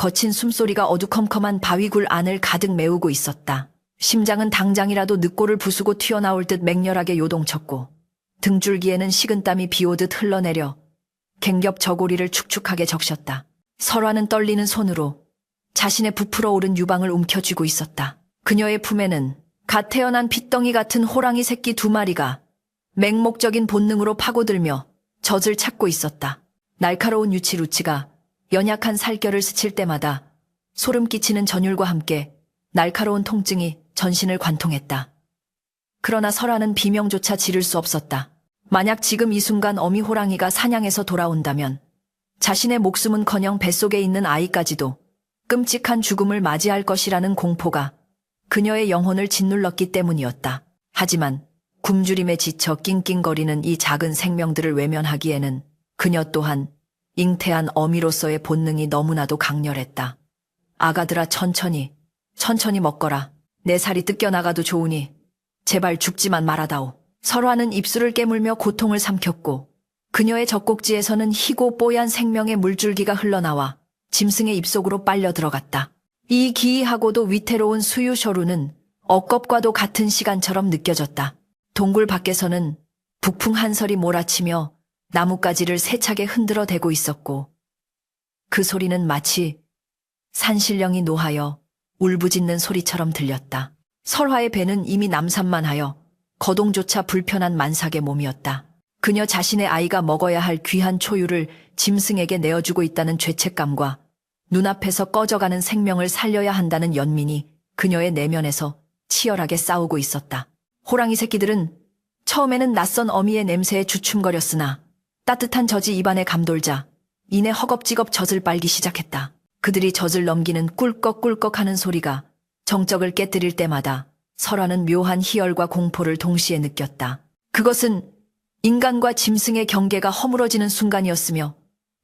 거친 숨소리가 어두컴컴한 바위굴 안을 가득 메우고 있었다. 심장은 당장이라도 늑골을 부수고 튀어나올 듯 맹렬하게 요동쳤고 등줄기에는 식은땀이 비오듯 흘러내려 갱겹 저고리를 축축하게 적셨다. 설화는 떨리는 손으로 자신의 부풀어 오른 유방을 움켜쥐고 있었다. 그녀의 품에는 갓 태어난 핏덩이 같은 호랑이 새끼 2마리가 맹목적인 본능으로 파고들며 젖을 찾고 있었다. 날카로운 유치루치가 연약한 살결을 스칠 때마다 소름 끼치는 전율과 함께 날카로운 통증이 전신을 관통했다. 그러나 설화는 비명조차 지를 수 없었다. 만약 지금 이 순간 어미 호랑이가 사냥해서 돌아온다면 자신의 목숨은커녕 뱃속에 있는 아이까지도 끔찍한 죽음을 맞이할 것이라는 공포가 그녀의 영혼을 짓눌렀기 때문이었다. 하지만 굶주림에 지쳐 낑낑거리는 이 작은 생명들을 외면하기에는 그녀 또한 잉태한 어미로서의 본능이 너무나도 강렬했다. 아가들아, 천천히 먹거라. 내 살이 뜯겨나가도 좋으니 제발 죽지만 말아다오. 설화는 입술을 깨물며 고통을 삼켰고 그녀의 젖꼭지에서는 희고 뽀얀 생명의 물줄기가 흘러나와 짐승의 입속으로 빨려 들어갔다. 이 기이하고도 위태로운 수유쇼루는 억겁과도 같은 시간처럼 느껴졌다. 동굴 밖에서는 북풍 한설이 몰아치며 나뭇가지를 세차게 흔들어 대고 있었고 그 소리는 마치 산신령이 노하여 울부짖는 소리처럼 들렸다. 설화의 배는 이미 남산만하여 거동조차 불편한 만삭의 몸이었다. 그녀 자신의 아이가 먹어야 할 귀한 초유를 짐승에게 내어주고 있다는 죄책감과 눈앞에서 꺼져가는 생명을 살려야 한다는 연민이 그녀의 내면에서 치열하게 싸우고 있었다. 호랑이 새끼들은 처음에는 낯선 어미의 냄새에 주춤거렸으나 따뜻한 젖이 입안에 감돌자 이내 허겁지겁 젖을 빨기 시작했다. 그들이 젖을 넘기는 꿀꺽꿀꺽하는 소리가 정적을 깨뜨릴 때마다 설화는 묘한 희열과 공포를 동시에 느꼈다. 그것은 인간과 짐승의 경계가 허물어지는 순간이었으며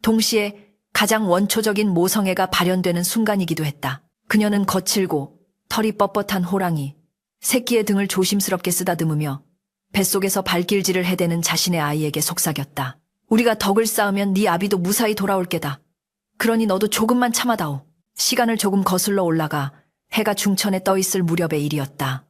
동시에 가장 원초적인 모성애가 발현되는 순간이기도 했다. 그녀는 거칠고 털이 뻣뻣한 호랑이 새끼의 등을 조심스럽게 쓰다듬으며 뱃속에서 발길질을 해대는 자신의 아이에게 속삭였다. 우리가 덕을 쌓으면 네 아비도 무사히 돌아올 게다. 그러니 너도 조금만 참아다오. 시간을 조금 거슬러 올라가 해가 중천에 떠있을 무렵의 일이었다.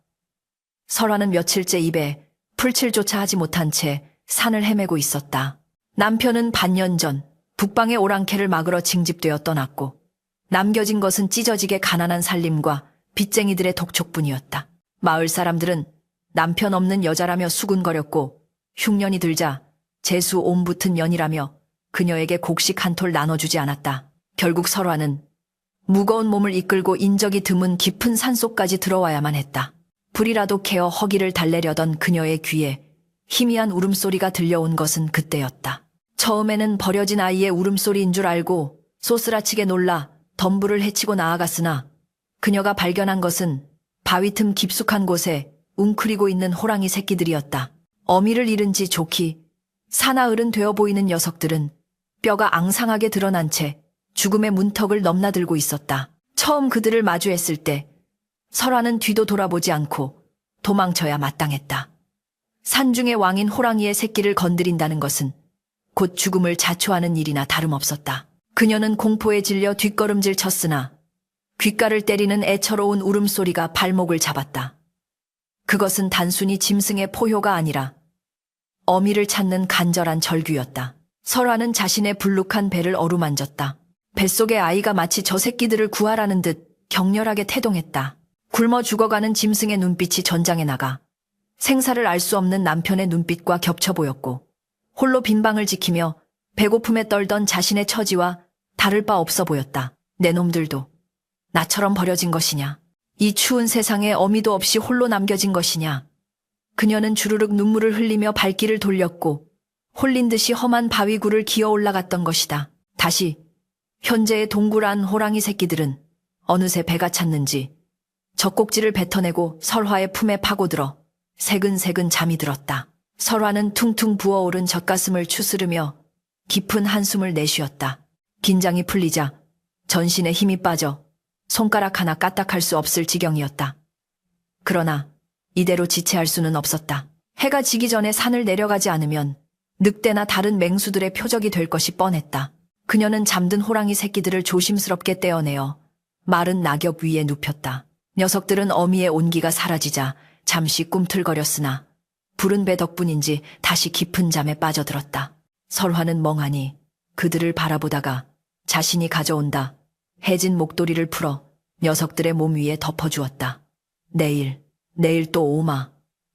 설화는 며칠째 입에 풀칠조차 하지 못한 채 산을 헤매고 있었다. 남편은 반년 전 북방의 오랑캐를 막으러 징집되어 떠났고 남겨진 것은 찢어지게 가난한 살림과 빚쟁이들의 독촉뿐이었다. 마을 사람들은 남편 없는 여자라며 수군거렸고 흉년이 들자 재수 옴붙은 년이라며 그녀에게 곡식 한 톨 나눠주지 않았다. 결국 설화는 무거운 몸을 이끌고 인적이 드문 깊은 산속까지 들어와야만 했다. 불이라도 캐어 허기를 달래려던 그녀의 귀에 희미한 울음소리가 들려온 것은 그때였다. 처음에는 버려진 아이의 울음소리인 줄 알고 쏘스라치게 놀라 덤불을 헤치고 나아갔으나 그녀가 발견한 것은 바위 틈 깊숙한 곳에 웅크리고 있는 호랑이 새끼들이었다. 어미를 잃은 지 좋기 사나흘은 되어 보이는 녀석들은 뼈가 앙상하게 드러난 채 죽음의 문턱을 넘나들고 있었다. 처음 그들을 마주했을 때 설화는 뒤도 돌아보지 않고 도망쳐야 마땅했다. 산중의 왕인 호랑이의 새끼를 건드린다는 것은 곧 죽음을 자초하는 일이나 다름없었다. 그녀는 공포에 질려 뒷걸음질 쳤으나 귓가를 때리는 애처로운 울음소리가 발목을 잡았다. 그것은 단순히 짐승의 포효가 아니라 어미를 찾는 간절한 절규였다. 설화는 자신의 불룩한 배를 어루만졌다. 뱃속의 아이가 마치 저 새끼들을 구하라는 듯 격렬하게 태동했다. 굶어 죽어가는 짐승의 눈빛이 전장에 나가 생사를 알 수 없는 남편의 눈빛과 겹쳐 보였고 홀로 빈방을 지키며 배고픔에 떨던 자신의 처지와 다를 바 없어 보였다. 내 놈들도 나처럼 버려진 것이냐? 이 추운 세상에 어미도 없이 홀로 남겨진 것이냐? 그녀는 주르륵 눈물을 흘리며 발길을 돌렸고 홀린 듯이 험한 바위굴을 기어 올라갔던 것이다. 다시 현재의 동굴 안 호랑이 새끼들은 어느새 배가 찼는지 젖꼭지를 뱉어내고 설화의 품에 파고들어 새근새근 잠이 들었다. 설화는 퉁퉁 부어오른 젖가슴을 추스르며 깊은 한숨을 내쉬었다. 긴장이 풀리자 전신에 힘이 빠져 손가락 하나 까딱할 수 없을 지경이었다. 그러나 이대로 지체할 수는 없었다. 해가 지기 전에 산을 내려가지 않으면 늑대나 다른 맹수들의 표적이 될 것이 뻔했다. 그녀는 잠든 호랑이 새끼들을 조심스럽게 떼어내어 마른 낙엽 위에 눕혔다. 녀석들은 어미의 온기가 사라지자 잠시 꿈틀거렸으나 부른 배 덕분인지 다시 깊은 잠에 빠져들었다. 설화는 멍하니 그들을 바라보다가 자신이 가져온다 해진 목도리를 풀어 녀석들의 몸 위에 덮어주었다. 내일 또 오마.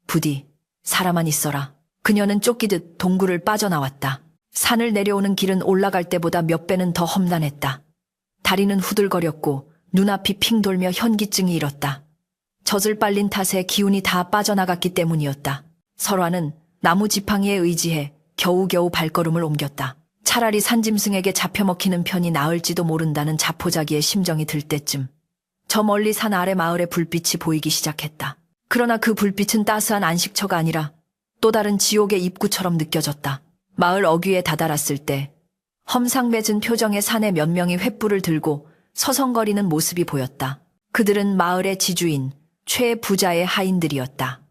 부디 살아만 있어라. 그녀는 쫓기듯 동굴을 빠져나왔다. 산을 내려오는 길은 올라갈 때보다 몇 배는 더 험난했다. 다리는 후들거렸고 눈앞이 핑 돌며 현기증이 일었다. 젖을 빨린 탓에 기운이 다 빠져나갔기 때문이었다. 설화는 나무 지팡이에 의지해 겨우겨우 발걸음을 옮겼다. 차라리 산짐승에게 잡혀먹히는 편이 나을지도 모른다는 자포자기의 심정이 들 때쯤 저 멀리 산 아래 마을의 불빛이 보이기 시작했다. 그러나 그 불빛은 따스한 안식처가 아니라 또 다른 지옥의 입구처럼 느껴졌다. 마을 어귀에 다다랐을 때 험상궂은 표정의 산에 몇 명이 횃불을 들고 서성거리는 모습이 보였다. 그들은 마을의 지주인 최 부자의 하인들이었다.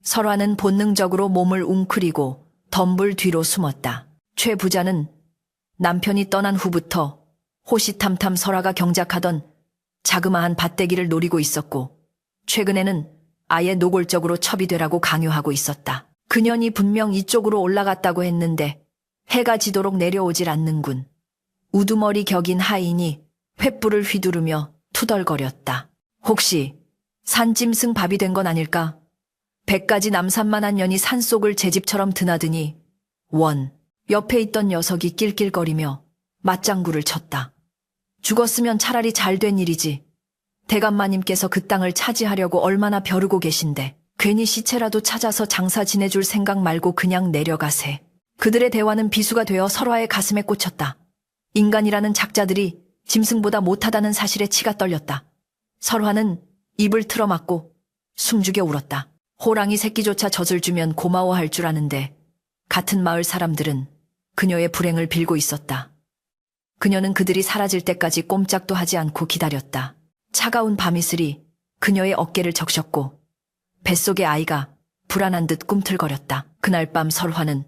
설화는 본능적으로 몸을 웅크리고 덤불 뒤로 숨었다. 최 부자는 남편이 떠난 후부터 호시탐탐 설화가 경작하던 자그마한 밭대기를 노리고 있었고 최근에는 아예 노골적으로 첩이 되라고 강요하고 있었다. 그년이 분명 이쪽으로 올라갔다고 했는데 해가 지도록 내려오질 않는군. 우두머리 격인 하인이 횃불을 휘두르며 투덜거렸다. 혹시 산짐승 밥이 된 건 아닐까? 100가지 남산만한 년이 산속을 제 집처럼 드나드니 원. 옆에 있던 녀석이 낄낄거리며 맞장구를 쳤다. 죽었으면 차라리 잘된 일이지. 대감마님께서 그 땅을 차지하려고 얼마나 벼르고 계신데 괜히 시체라도 찾아서 장사 지내줄 생각 말고 그냥 내려가세. 그들의 대화는 비수가 되어 설화의 가슴에 꽂혔다. 인간이라는 작자들이 짐승보다 못하다는 사실에 치가 떨렸다. 설화는 입을 틀어막고 숨죽여 울었다. 호랑이 새끼조차 젖을 주면 고마워할 줄 아는데 같은 마을 사람들은 그녀의 불행을 빌고 있었다. 그녀는 그들이 사라질 때까지 꼼짝도 하지 않고 기다렸다. 차가운 밤이슬이 그녀의 어깨를 적셨고 뱃속의 아이가 불안한 듯 꿈틀거렸다. 그날 밤 설화는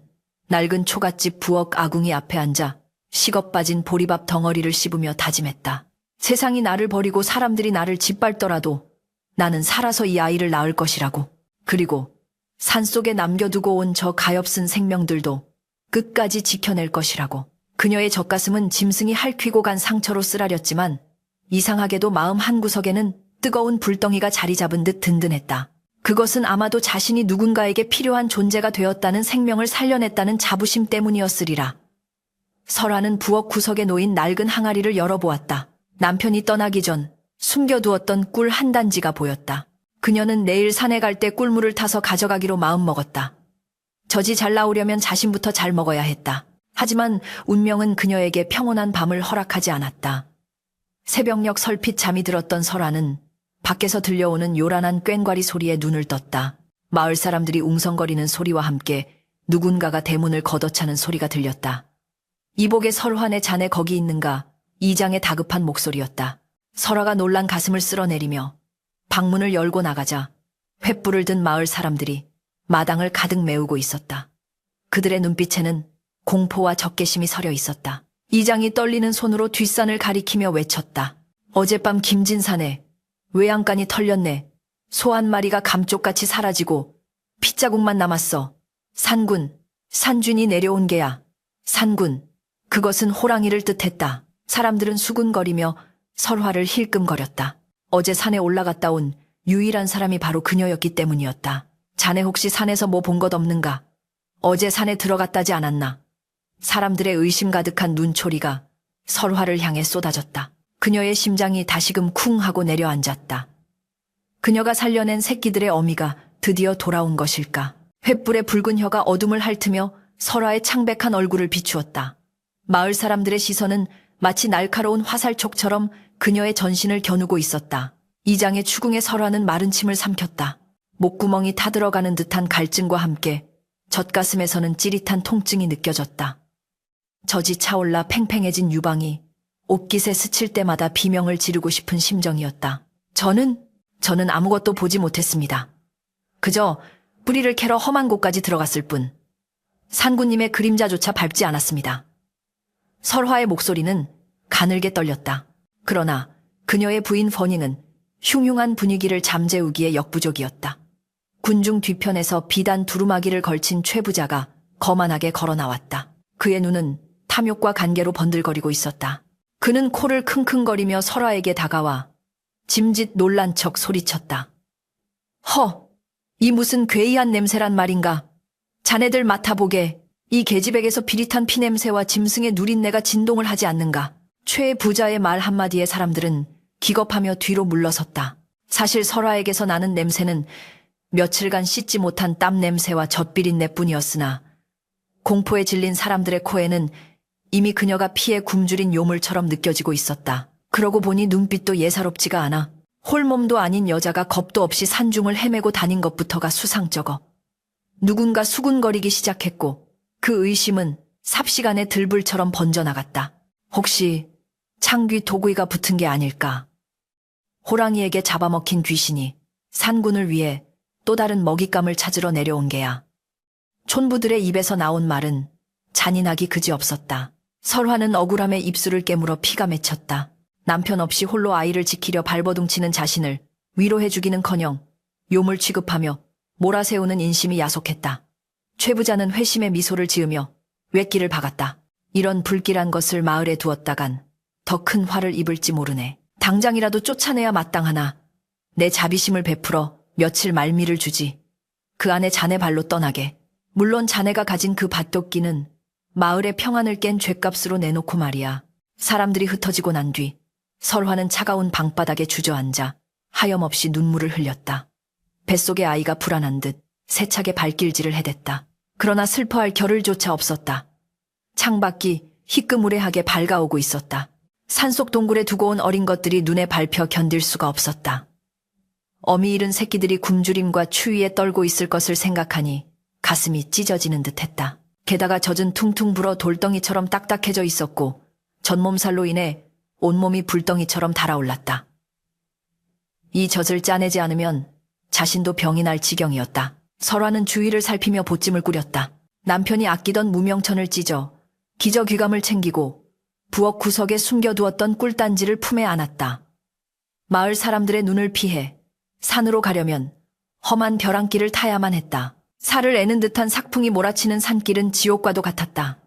낡은 초가집 부엌 아궁이 앞에 앉아 식어 빠진 보리밥 덩어리를 씹으며 다짐했다. 세상이 나를 버리고 사람들이 나를 짓밟더라도 나는 살아서 이 아이를 낳을 것이라고. 그리고 산속에 남겨두고 온 저 가엾은 생명들도 끝까지 지켜낼 것이라고. 그녀의 젖가슴은 짐승이 핥히고 간 상처로 쓰라렸지만 이상하게도 마음 한구석에는 뜨거운 불덩이가 자리 잡은 듯 든든했다. 그것은 아마도 자신이 누군가에게 필요한 존재가 되었다는 생명을 살려냈다는 자부심 때문이었으리라. 설화는 부엌 구석에 놓인 낡은 항아리를 열어보았다. 남편이 떠나기 전 숨겨두었던 꿀 한 단지가 보였다. 그녀는 내일 산에 갈 때 꿀물을 타서 가져가기로 마음먹었다. 젖이 잘 나오려면 자신부터 잘 먹어야 했다. 하지만 운명은 그녀에게 평온한 밤을 허락하지 않았다. 새벽녘 설핏 잠이 들었던 설화는 밖에서 들려오는 요란한 꽹과리 소리에 눈을 떴다. 마을 사람들이 웅성거리는 소리와 함께 누군가가 대문을 걷어차는 소리가 들렸다. 이복의 설화네 자네 거기 있는가? 이장의 다급한 목소리였다. 설화가 놀란 가슴을 쓸어내리며 방문을 열고 나가자 횃불을 든 마을 사람들이 마당을 가득 메우고 있었다. 그들의 눈빛에는 공포와 적개심이 서려 있었다. 이장이 떨리는 손으로 뒷산을 가리키며 외쳤다. 어젯밤 김진산에 외양간이 털렸네. 소 한 마리가 감쪽같이 사라지고 핏자국만 남았어. 산군, 산준이 내려온 게야. 산군, 그것은 호랑이를 뜻했다. 사람들은 수군거리며 설화를 힐끔거렸다. 어제 산에 올라갔다 온 유일한 사람이 바로 그녀였기 때문이었다. 자네 혹시 산에서 뭐 본 것 없는가? 어제 산에 들어갔다지 않았나? 사람들의 의심 가득한 눈초리가 설화를 향해 쏟아졌다. 그녀의 심장이 다시금 쿵 하고 내려앉았다. 그녀가 살려낸 새끼들의 어미가 드디어 돌아온 것일까? 횃불의 붉은 혀가 어둠을 핥으며 설화의 창백한 얼굴을 비추었다. 마을 사람들의 시선은 마치 날카로운 화살촉처럼 그녀의 전신을 겨누고 있었다. 이장의 추궁에 설화는 마른 침을 삼켰다. 목구멍이 타들어가는 듯한 갈증과 함께 젖가슴에서는 찌릿한 통증이 느껴졌다. 젖이 차올라 팽팽해진 유방이 옷깃에 스칠 때마다 비명을 지르고 싶은 심정이었다. 저는 아무것도 보지 못했습니다. 그저 뿌리를 캐러 험한 곳까지 들어갔을 뿐 산군님의 그림자조차 밟지 않았습니다. 설화의 목소리는 가늘게 떨렸다. 그러나 그녀의 부인 버닝은 흉흉한 분위기를 잠재우기에 역부족이었다. 군중 뒤편에서 비단 두루마기를 걸친 최 부자가 거만하게 걸어 나왔다. 그의 눈은 탐욕과 간계로 번들거리고 있었다. 그는 코를 킁킁거리며 설화에게 다가와 짐짓 놀란 척 소리쳤다. 허! 이 무슨 괴이한 냄새란 말인가? 자네들 맡아보게. 이 계집액에서 비릿한 피냄새와 짐승의 누린내가 진동을 하지 않는가? 최 부자의 말 한마디에 사람들은 기겁하며 뒤로 물러섰다. 사실 설화에게서 나는 냄새는 며칠간 씻지 못한 땀 냄새와 젖비린내뿐이었으나 공포에 질린 사람들의 코에는 이미 그녀가 피에 굶주린 요물처럼 느껴지고 있었다. 그러고 보니 눈빛도 예사롭지가 않아. 홀몸도 아닌 여자가 겁도 없이 산중을 헤매고 다닌 것부터가 수상쩍어. 누군가 수군거리기 시작했고 그 의심은 삽시간에 들불처럼 번져나갔다. 혹시 창귀 도구이가 붙은 게 아닐까? 호랑이에게 잡아먹힌 귀신이 산군을 위해 또 다른 먹잇감을 찾으러 내려온 게야. 촌부들의 입에서 나온 말은 잔인하기 그지없었다. 설화는 억울함에 입술을 깨물어 피가 맺혔다. 남편 없이 홀로 아이를 지키려 발버둥치는 자신을 위로해주기는커녕 요물 취급하며 몰아세우는 인심이 야속했다. 최 부자는 회심의 미소를 지으며 웻기를 박았다. 이런 불길한 것을 마을에 두었다간 더 큰 화를 입을지 모르네. 당장이라도 쫓아내야 마땅하나 내 자비심을 베풀어 며칠 말미를 주지. 그 안에 자네 발로 떠나게. 물론 자네가 가진 그 밭도끼는 마을의 평안을 깬 죗값으로 내놓고 말이야. 사람들이 흩어지고 난 뒤 설화는 차가운 방바닥에 주저앉아 하염없이 눈물을 흘렸다. 뱃속의 아이가 불안한 듯 세차게 발길질을 해댔다. 그러나 슬퍼할 겨를조차 없었다. 창밖이 희끄무레하게 밝아오고 있었다. 산속 동굴에 두고 온 어린 것들이 눈에 밟혀 견딜 수가 없었다. 어미 잃은 새끼들이 굶주림과 추위에 떨고 있을 것을 생각하니 가슴이 찢어지는 듯했다. 게다가 젖은 퉁퉁 불어 돌덩이처럼 딱딱해져 있었고 전몸살로 인해 온몸이 불덩이처럼 달아올랐다. 이 젖을 짜내지 않으면 자신도 병이 날 지경이었다. 설화는 주위를 살피며 보찜을 꾸렸다. 남편이 아끼던 무명천을 찢어 기저귀감을 챙기고 부엌 구석에 숨겨두었던 꿀단지를 품에 안았다. 마을 사람들의 눈을 피해 산으로 가려면 험한 벼랑길을 타야만 했다. 살을 애는 듯한 삭풍이 몰아치는 산길은 지옥과도 같았다.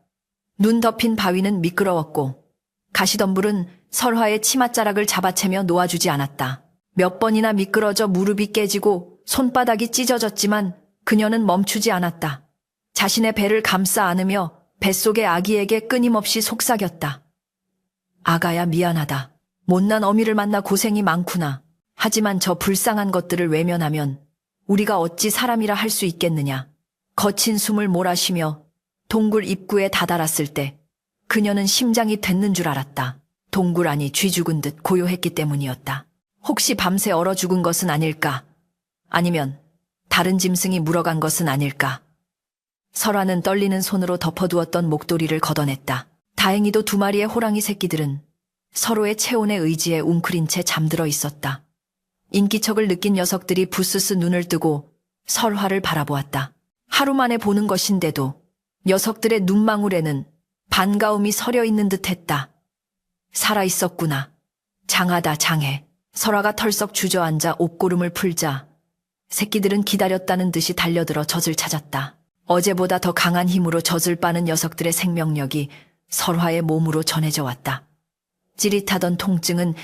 눈 덮인 바위는 미끄러웠고 가시덤불은 설화의 치맛자락을 잡아채며 놓아주지 않았다. 몇 번이나 미끄러져 무릎이 깨지고 손바닥이 찢어졌지만 그녀는 멈추지 않았다. 자신의 배를 감싸 안으며 뱃속의 아기에게 끊임없이 속삭였다. 아가야 미안하다. 못난 어미를 만나 고생이 많구나. 하지만 저 불쌍한 것들을 외면하면 우리가 어찌 사람이라 할 수 있겠느냐. 거친 숨을 몰아쉬며 동굴 입구에 다다랐을 때 그녀는 심장이 됐는 줄 알았다. 동굴 안이 쥐 죽은 듯 고요했기 때문이었다. 혹시 밤새 얼어 죽은 것은 아닐까? 아니면 다른 짐승이 물어간 것은 아닐까? 설화는 떨리는 손으로 덮어두었던 목도리를 걷어냈다. 다행히도 두 마리의 호랑이 새끼들은 서로의 체온의 의지에 웅크린 채 잠들어 있었다. 인기척을 느낀 녀석들이 부스스 눈을 뜨고 설화를 바라보았다. 하루 만에 보는 것인데도 녀석들의 눈망울에는 반가움이 서려 있는 듯했다. 살아있었구나. 장하다 장해. 설화가 털썩 주저앉아 옷고름을 풀자 새끼들은 기다렸다는 듯이 달려들어 젖을 찾았다. 어제보다 더 강한 힘으로 젖을 빠는 녀석들의 생명력이 설화의 몸으로 전해져 왔다. 찌릿하던 통증은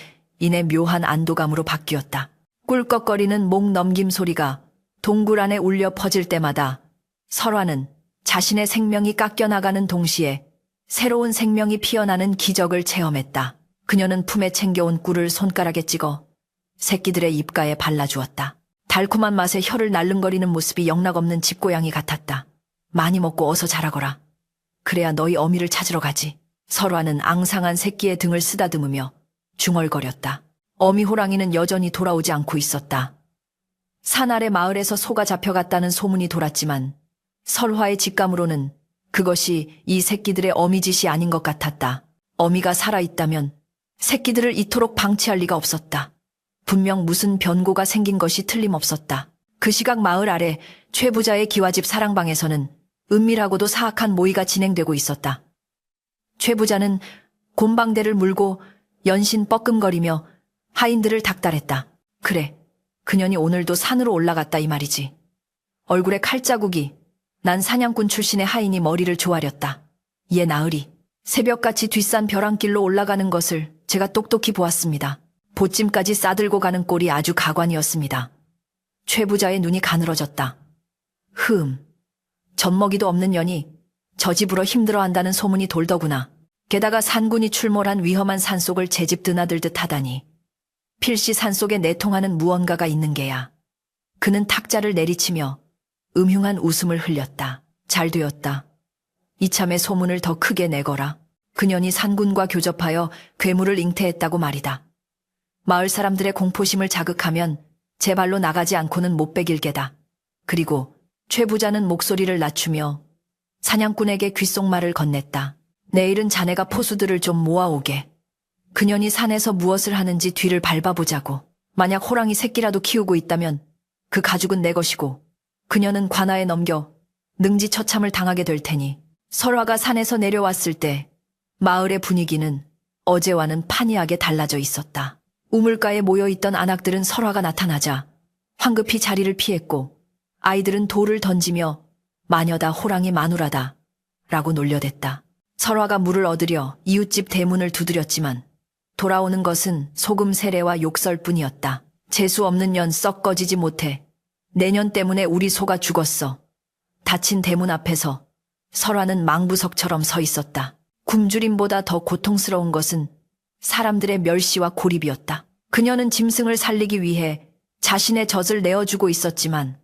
이내 묘한 안도감으로 바뀌었다. 꿀꺽거리는 목 넘김 소리가 동굴 안에 울려 퍼질 때마다 설화는 자신의 생명이 깎여나가는 동시에 새로운 생명이 피어나는 기적을 체험했다. 그녀는 품에 챙겨온 꿀을 손가락에 찍어 새끼들의 입가에 발라주었다. 달콤한 맛에 혀를 날름거리는 모습이 영락없는 집고양이 같았다. 많이 먹고 어서 자라거라. 그래야 너희 어미를 찾으러 가지. 설화는 앙상한 새끼의 등을 쓰다듬으며 중얼거렸다. 어미 호랑이는 여전히 돌아오지 않고 있었다. 산 아래 마을에서 소가 잡혀갔다는 소문이 돌았지만 설화의 직감으로는 그것이 이 새끼들의 어미 짓이 아닌 것 같았다. 어미가 살아있다면 새끼들을 이토록 방치할 리가 없었다. 분명 무슨 변고가 생긴 것이 틀림없었다. 그 시각 마을 아래 최 부자의 기와집 사랑방에서는 은밀하고도 사악한 모의가 진행되고 있었다. 최 부자는 곰방대를 물고 연신 뻐끔거리며 하인들을 닥달했다. 그래, 그년이 오늘도 산으로 올라갔다 이 말이지. 얼굴에 칼자국이 난 사냥꾼 출신의 하인이 머리를 조아렸다. 얘 나으리, 새벽같이 뒷산 벼랑길로 올라가는 것을 제가 똑똑히 보았습니다. 보찜까지 싸들고 가는 꼴이 아주 가관이었습니다. 최 부자의 눈이 가늘어졌다. 젖먹이도 없는 년이 저 집으로 힘들어한다는 소문이 돌더구나. 게다가 산군이 출몰한 위험한 산속을 제 집 드나들듯 하다니. 필시 산속에 내통하는 무언가가 있는 게야. 그는 탁자를 내리치며 음흉한 웃음을 흘렸다. 잘 되었다. 이참에 소문을 더 크게 내거라. 그년이 산군과 교접하여 괴물을 잉태했다고 말이다. 마을 사람들의 공포심을 자극하면 제 발로 나가지 않고는 못 베길 게다. 그리고 최 부자는 목소리를 낮추며 사냥꾼에게 귓속말을 건넸다. 내일은 자네가 포수들을 좀 모아오게. 그년이 산에서 무엇을 하는지 뒤를 밟아보자고. 만약 호랑이 새끼라도 키우고 있다면 그 가죽은 내 것이고 그녀는 관아에 넘겨 능지처참을 당하게 될 테니. 설화가 산에서 내려왔을 때 마을의 분위기는 어제와는 판이하게 달라져 있었다. 우물가에 모여있던 안악들은 설화가 나타나자 황급히 자리를 피했고 아이들은 돌을 던지며 마녀다 호랑이 마누라다 라고 놀려댔다. 설화가 물을 얻으려 이웃집 대문을 두드렸지만 돌아오는 것은 소금 세례와 욕설뿐이었다. 재수 없는 년 썩 꺼지지 못해. 내년 때문에 우리 소가 죽었어. 닫힌 대문 앞에서 설화는 망부석처럼 서 있었다. 굶주림보다 더 고통스러운 것은 사람들의 멸시와 고립이었다. 그녀는 짐승을 살리기 위해 자신의 젖을 내어주고 있었지만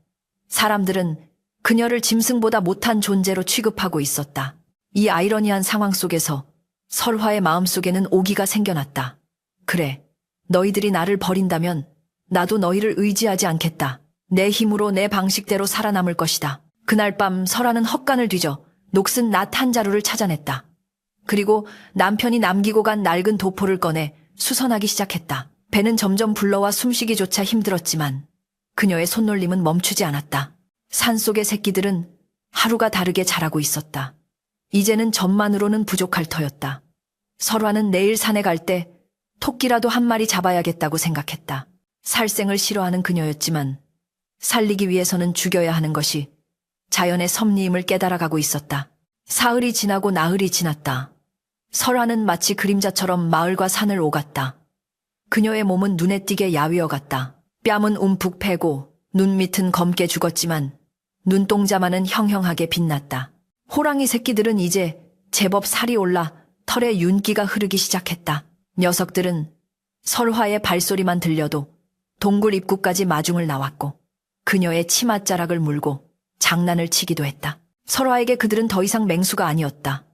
사람들은 그녀를 짐승보다 못한 존재로 취급하고 있었다. 이 아이러니한 상황 속에서 설화의 마음속에는 오기가 생겨났다. 그래, 너희들이 나를 버린다면 나도 너희를 의지하지 않겠다. 내 힘으로 내 방식대로 살아남을 것이다. 그날 밤 설화는 헛간을 뒤져 녹슨 낫 한 자루를 찾아냈다. 그리고 남편이 남기고 간 낡은 도포를 꺼내 수선하기 시작했다. 배는 점점 불러와 숨쉬기조차 힘들었지만 그녀의 손놀림은 멈추지 않았다. 산속의 새끼들은 하루가 다르게 자라고 있었다. 이제는 젖만으로는 부족할 터였다. 설화는 내일 산에 갈 때 토끼라도 한 마리 잡아야겠다고 생각했다. 살생을 싫어하는 그녀였지만 살리기 위해서는 죽여야 하는 것이 자연의 섭리임을 깨달아가고 있었다. 사흘이 지나고 나흘이 지났다. 설화는 마치 그림자처럼 마을과 산을 오갔다. 그녀의 몸은 눈에 띄게 야위어 갔다. 뺨은 움푹 패고 눈 밑은 검게 죽었지만 눈동자만은 형형하게 빛났다. 호랑이 새끼들은 이제 제법 살이 올라 털에 윤기가 흐르기 시작했다. 녀석들은 설화의 발소리만 들려도 동굴 입구까지 마중을 나왔고 그녀의 치맛자락을 물고 장난을 치기도 했다. 설화에게 그들은 더 이상 맹수가 아니었다.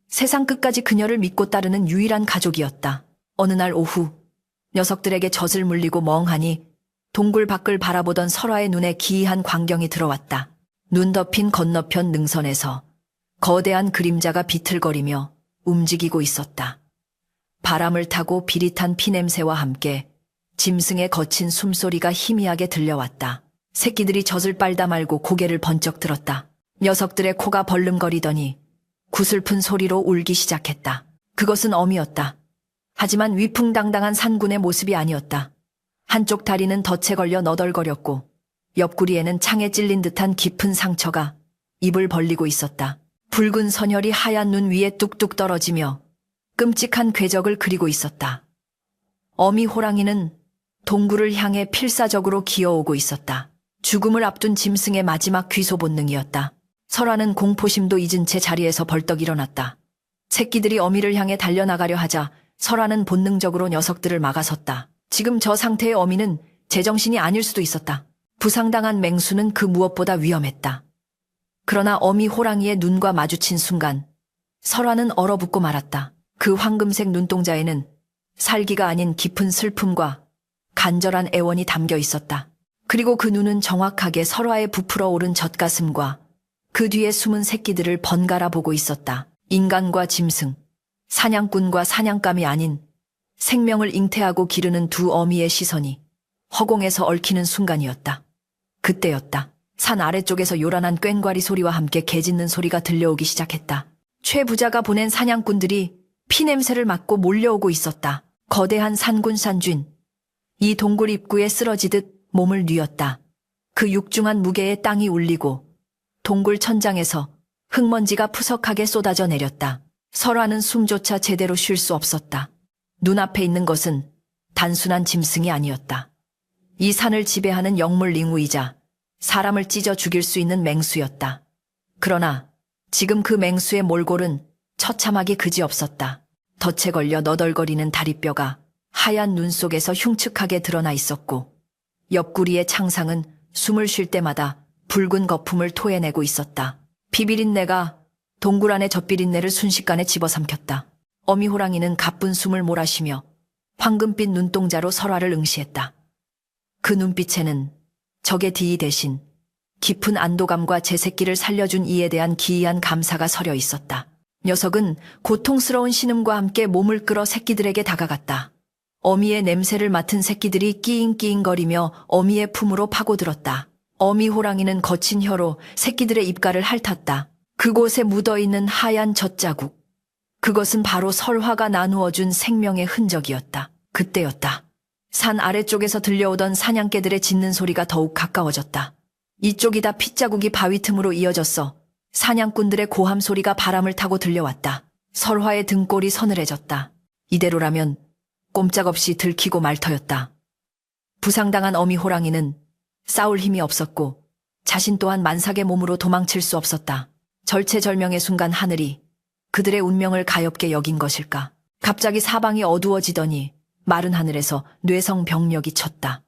세상 끝까지 그녀를 믿고 따르는 유일한 가족이었다. 어느 날 오후 녀석들에게 젖을 물리고 멍하니 동굴 밖을 바라보던 설화의 눈에 기이한 광경이 들어왔다. 눈 덮인 건너편 능선에서 거대한 그림자가 비틀거리며 움직이고 있었다. 바람을 타고 비릿한 피냄새와 함께 짐승의 거친 숨소리가 희미하게 들려왔다. 새끼들이 젖을 빨다 말고 고개를 번쩍 들었다. 녀석들의 코가 벌름거리더니 구슬픈 소리로 울기 시작했다. 그것은 어미였다. 하지만 위풍당당한 산군의 모습이 아니었다. 한쪽 다리는 덫에 걸려 너덜거렸고 옆구리에는 창에 찔린 듯한 깊은 상처가 입을 벌리고 있었다. 붉은 선혈이 하얀 눈 위에 뚝뚝 떨어지며 끔찍한 궤적을 그리고 있었다. 어미 호랑이는 동굴을 향해 필사적으로 기어오고 있었다. 죽음을 앞둔 짐승의 마지막 귀소 본능이었다. 설화는 공포심도 잊은 채 자리에서 벌떡 일어났다. 새끼들이 어미를 향해 달려나가려 하자 설화는 본능적으로 녀석들을 막아섰다. 지금 저 상태의 어미는 제정신이 아닐 수도 있었다. 부상당한 맹수는 그 무엇보다 위험했다. 그러나 어미 호랑이의 눈과 마주친 순간 설화는 얼어붙고 말았다. 그 황금색 눈동자에는 살기가 아닌 깊은 슬픔과 간절한 애원이 담겨 있었다. 그리고 그 눈은 정확하게 설화의 부풀어 오른 젖가슴과 그 뒤에 숨은 새끼들을 번갈아 보고 있었다. 인간과 짐승, 사냥꾼과 사냥감이 아닌 생명을 잉태하고 기르는 두 어미의 시선이 허공에서 얽히는 순간이었다. 그때였다. 산 아래쪽에서 요란한 꽹과리 소리와 함께 개 짖는 소리가 들려오기 시작했다. 최 부자가 보낸 사냥꾼들이 피냄새를 맡고 몰려오고 있었다. 거대한 산군 산쥔. 이 동굴 입구에 쓰러지듯 몸을 뉘었다. 그 육중한 무게에 땅이 울리고 동굴 천장에서 흙먼지가 푸석하게 쏟아져 내렸다. 설화는 숨조차 제대로 쉴 수 없었다. 눈앞에 있는 것은 단순한 짐승이 아니었다. 이 산을 지배하는 영물링우이자 사람을 찢어 죽일 수 있는 맹수였다. 그러나 지금 그 맹수의 몰골은 처참하기 그지없었다. 덫에 걸려 너덜거리는 다리뼈가 하얀 눈 속에서 흉측하게 드러나 있었고 옆구리의 창상은 숨을 쉴 때마다 붉은 거품을 토해내고 있었다. 비비린내가 동굴 안의 젖비린내를 순식간에 집어삼켰다. 어미호랑이는 가쁜 숨을 몰아쉬며 황금빛 눈동자로 설화를 응시했다. 그 눈빛에는 적의 뒤 대신 깊은 안도감과 제 새끼를 살려준 이에 대한 기이한 감사가 서려 있었다. 녀석은 고통스러운 신음과 함께 몸을 끌어 새끼들에게 다가갔다. 어미의 냄새를 맡은 새끼들이 끼잉끼잉거리며 어미의 품으로 파고들었다. 어미 호랑이는 거친 혀로 새끼들의 입가를 핥았다. 그곳에 묻어있는 하얀 젖자국. 그것은 바로 설화가 나누어준 생명의 흔적이었다. 그때였다. 산 아래쪽에서 들려오던 사냥개들의 짖는 소리가 더욱 가까워졌다. 이쪽이다. 핏자국이 바위 틈으로 이어졌어 사냥꾼들의 고함 소리가 바람을 타고 들려왔다. 설화의 등골이 서늘해졌다. 이대로라면 꼼짝없이 들키고 말 터였다. 부상당한 어미 호랑이는 싸울 힘이 없었고 자신 또한 만삭의 몸으로 도망칠 수 없었다. 절체절명의 순간 하늘이 그들의 운명을 가엾게 여긴 것일까. 갑자기 사방이 어두워지더니 마른 하늘에서 뇌성병력이 쳤다.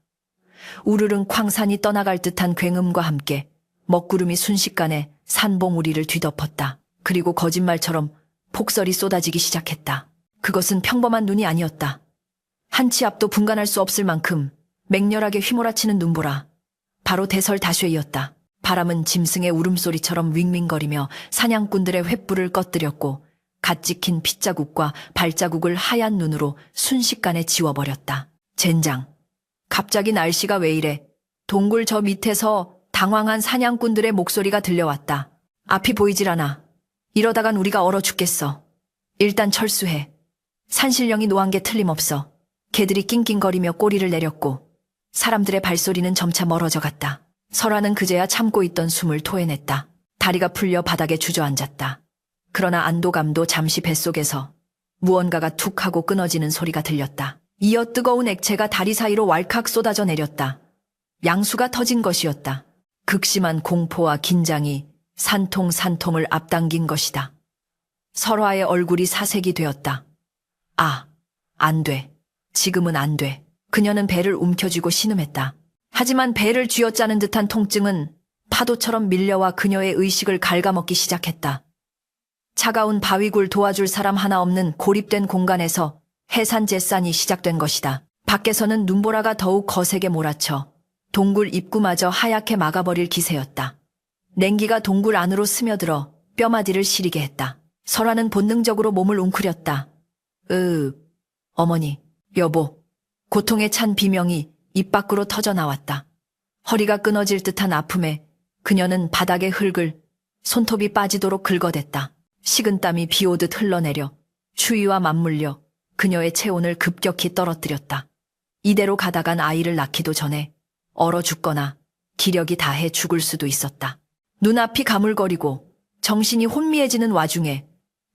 우르릉 쾅산이 떠나갈 듯한 굉음과 함께 먹구름이 순식간에 산봉우리를 뒤덮었다. 그리고 거짓말처럼 폭설이 쏟아지기 시작했다. 그것은 평범한 눈이 아니었다. 한치 앞도 분간할 수 없을 만큼 맹렬하게 휘몰아치는 눈보라. 바로 대설다쉐이었다. 바람은 짐승의 울음소리처럼 윙윙거리며 사냥꾼들의 횃불을 꺼뜨렸고 갓 찍힌 핏자국과 발자국을 하얀 눈으로 순식간에 지워버렸다. 젠장. 갑자기 날씨가 왜 이래? 동굴 저 밑에서 당황한 사냥꾼들의 목소리가 들려왔다. 앞이 보이질 않아. 이러다간 우리가 얼어 죽겠어. 일단 철수해. 산신령이 노한 게 틀림없어. 개들이 낑낑거리며 꼬리를 내렸고 사람들의 발소리는 점차 멀어져 갔다. 설화는 그제야 참고 있던 숨을 토해냈다. 다리가 풀려 바닥에 주저앉았다. 그러나 안도감도 잠시 뱃속에서 무언가가 툭 하고 끊어지는 소리가 들렸다. 이어 뜨거운 액체가 다리 사이로 왈칵 쏟아져 내렸다. 양수가 터진 것이었다. 극심한 공포와 긴장이 산통산통을 앞당긴 것이다. 설화의 얼굴이 사색이 되었다. 아, 안 돼. 지금은 안 돼. 그녀는 배를 움켜쥐고 신음했다. 하지만 배를 쥐어짜는 듯한 통증은 파도처럼 밀려와 그녀의 의식을 갉아먹기 시작했다. 차가운 바위굴 도와줄 사람 하나 없는 고립된 공간에서 해산재산이 시작된 것이다. 밖에서는 눈보라가 더욱 거세게 몰아쳐 동굴 입구마저 하얗게 막아버릴 기세였다. 냉기가 동굴 안으로 스며들어 뼈마디를 시리게 했다. 설화는 본능적으로 몸을 웅크렸다. 어머니, 여보. 고통에 찬 비명이 입 밖으로 터져 나왔다. 허리가 끊어질 듯한 아픔에 그녀는 바닥의 흙을 손톱이 빠지도록 긁어댔다. 식은땀이 비오듯 흘러내려 추위와 맞물려 그녀의 체온을 급격히 떨어뜨렸다. 이대로 가다간 아이를 낳기도 전에 얼어 죽거나 기력이 다해 죽을 수도 있었다. 눈앞이 가물거리고 정신이 혼미해지는 와중에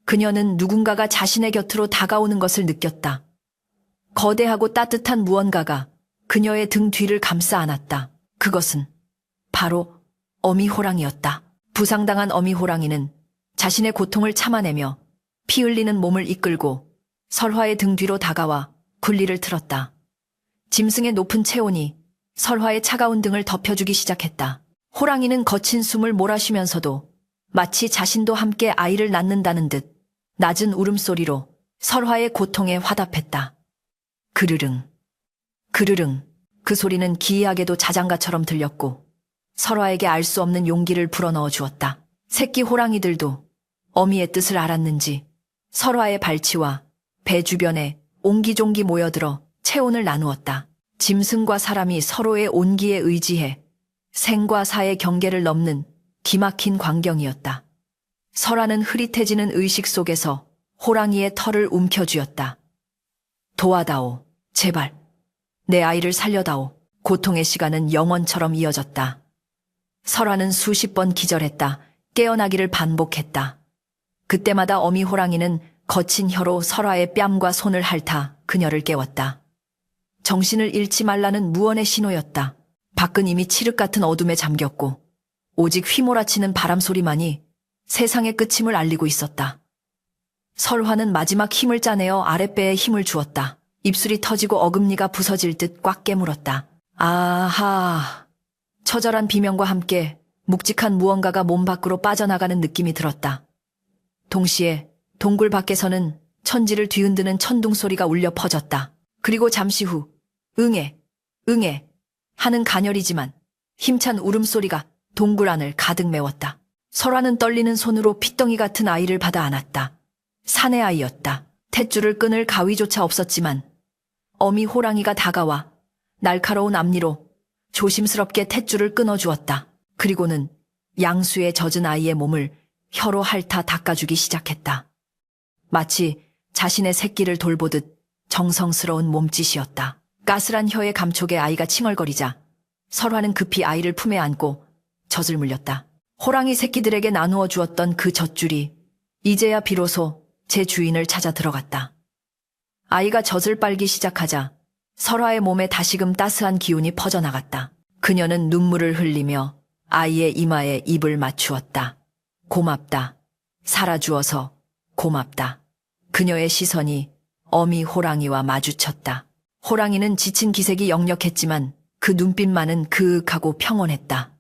그녀는 누군가가 자신의 곁으로 다가오는 것을 느꼈다. 거대하고 따뜻한 무언가가 그녀의 등 뒤를 감싸 안았다. 그것은 바로 어미 호랑이였다. 부상당한 어미 호랑이는 자신의 고통을 참아내며 피 흘리는 몸을 이끌고 설화의 등 뒤로 다가와 굴리를 틀었다. 짐승의 높은 체온이 설화의 차가운 등을 덮여주기 시작했다. 호랑이는 거친 숨을 몰아쉬면서도 마치 자신도 함께 아이를 낳는다는 듯 낮은 울음소리로 설화의 고통에 화답했다. 그르릉, 그르릉. 그 소리는 기이하게도 자장가처럼 들렸고 설화에게 알 수 없는 용기를 불어넣어 주었다. 새끼 호랑이들도 어미의 뜻을 알았는지 설화의 발치와 배 주변에 옹기종기 모여들어 체온을 나누었다. 짐승과 사람이 서로의 온기에 의지해 생과 사의 경계를 넘는 기막힌 광경이었다. 설아는 흐릿해지는 의식 속에서 호랑이의 털을 움켜쥐었다. 도와다오. 제발. 내 아이를 살려다오. 고통의 시간은 영원처럼 이어졌다. 설아는 수십 번 기절했다. 깨어나기를 반복했다. 그때마다 어미 호랑이는 거친 혀로 설아의 뺨과 손을 핥아 그녀를 깨웠다. 정신을 잃지 말라는 무언의 신호였다. 밖은 이미 칠흑 같은 어둠에 잠겼고 오직 휘몰아치는 바람 소리만이 세상의 끝임을 알리고 있었다. 설화는 마지막 힘을 짜내어 아랫배에 힘을 주었다. 입술이 터지고 어금니가 부서질 듯 꽉 깨물었다. 아하. 처절한 비명과 함께 묵직한 무언가가 몸 밖으로 빠져나가는 느낌이 들었다. 동시에 동굴 밖에서는 천지를 뒤흔드는 천둥 소리가 울려 퍼졌다. 그리고 잠시 후 응애, 응애 하는 가녀리지만 힘찬 울음소리가 동굴 안을 가득 메웠다. 설화는 떨리는 손으로 핏덩이 같은 아이를 받아 안았다. 사내 아이였다. 탯줄을 끊을 가위조차 없었지만 어미 호랑이가 다가와 날카로운 앞니로 조심스럽게 탯줄을 끊어주었다. 그리고는 양수에 젖은 아이의 몸을 혀로 핥아 닦아주기 시작했다. 마치 자신의 새끼를 돌보듯 정성스러운 몸짓이었다. 까슬한 혀의 감촉에 아이가 칭얼거리자 설화는 급히 아이를 품에 안고 젖을 물렸다. 호랑이 새끼들에게 나누어 주었던 그 젖줄이 이제야 비로소 제 주인을 찾아 들어갔다. 아이가 젖을 빨기 시작하자 설화의 몸에 다시금 따스한 기운이 퍼져나갔다. 그녀는 눈물을 흘리며 아이의 이마에 입을 맞추었다. 고맙다. 살아주어서 고맙다. 그녀의 시선이 어미 호랑이와 마주쳤다. 호랑이는 지친 기색이 역력했지만 그 눈빛만은 그윽하고 평온했다.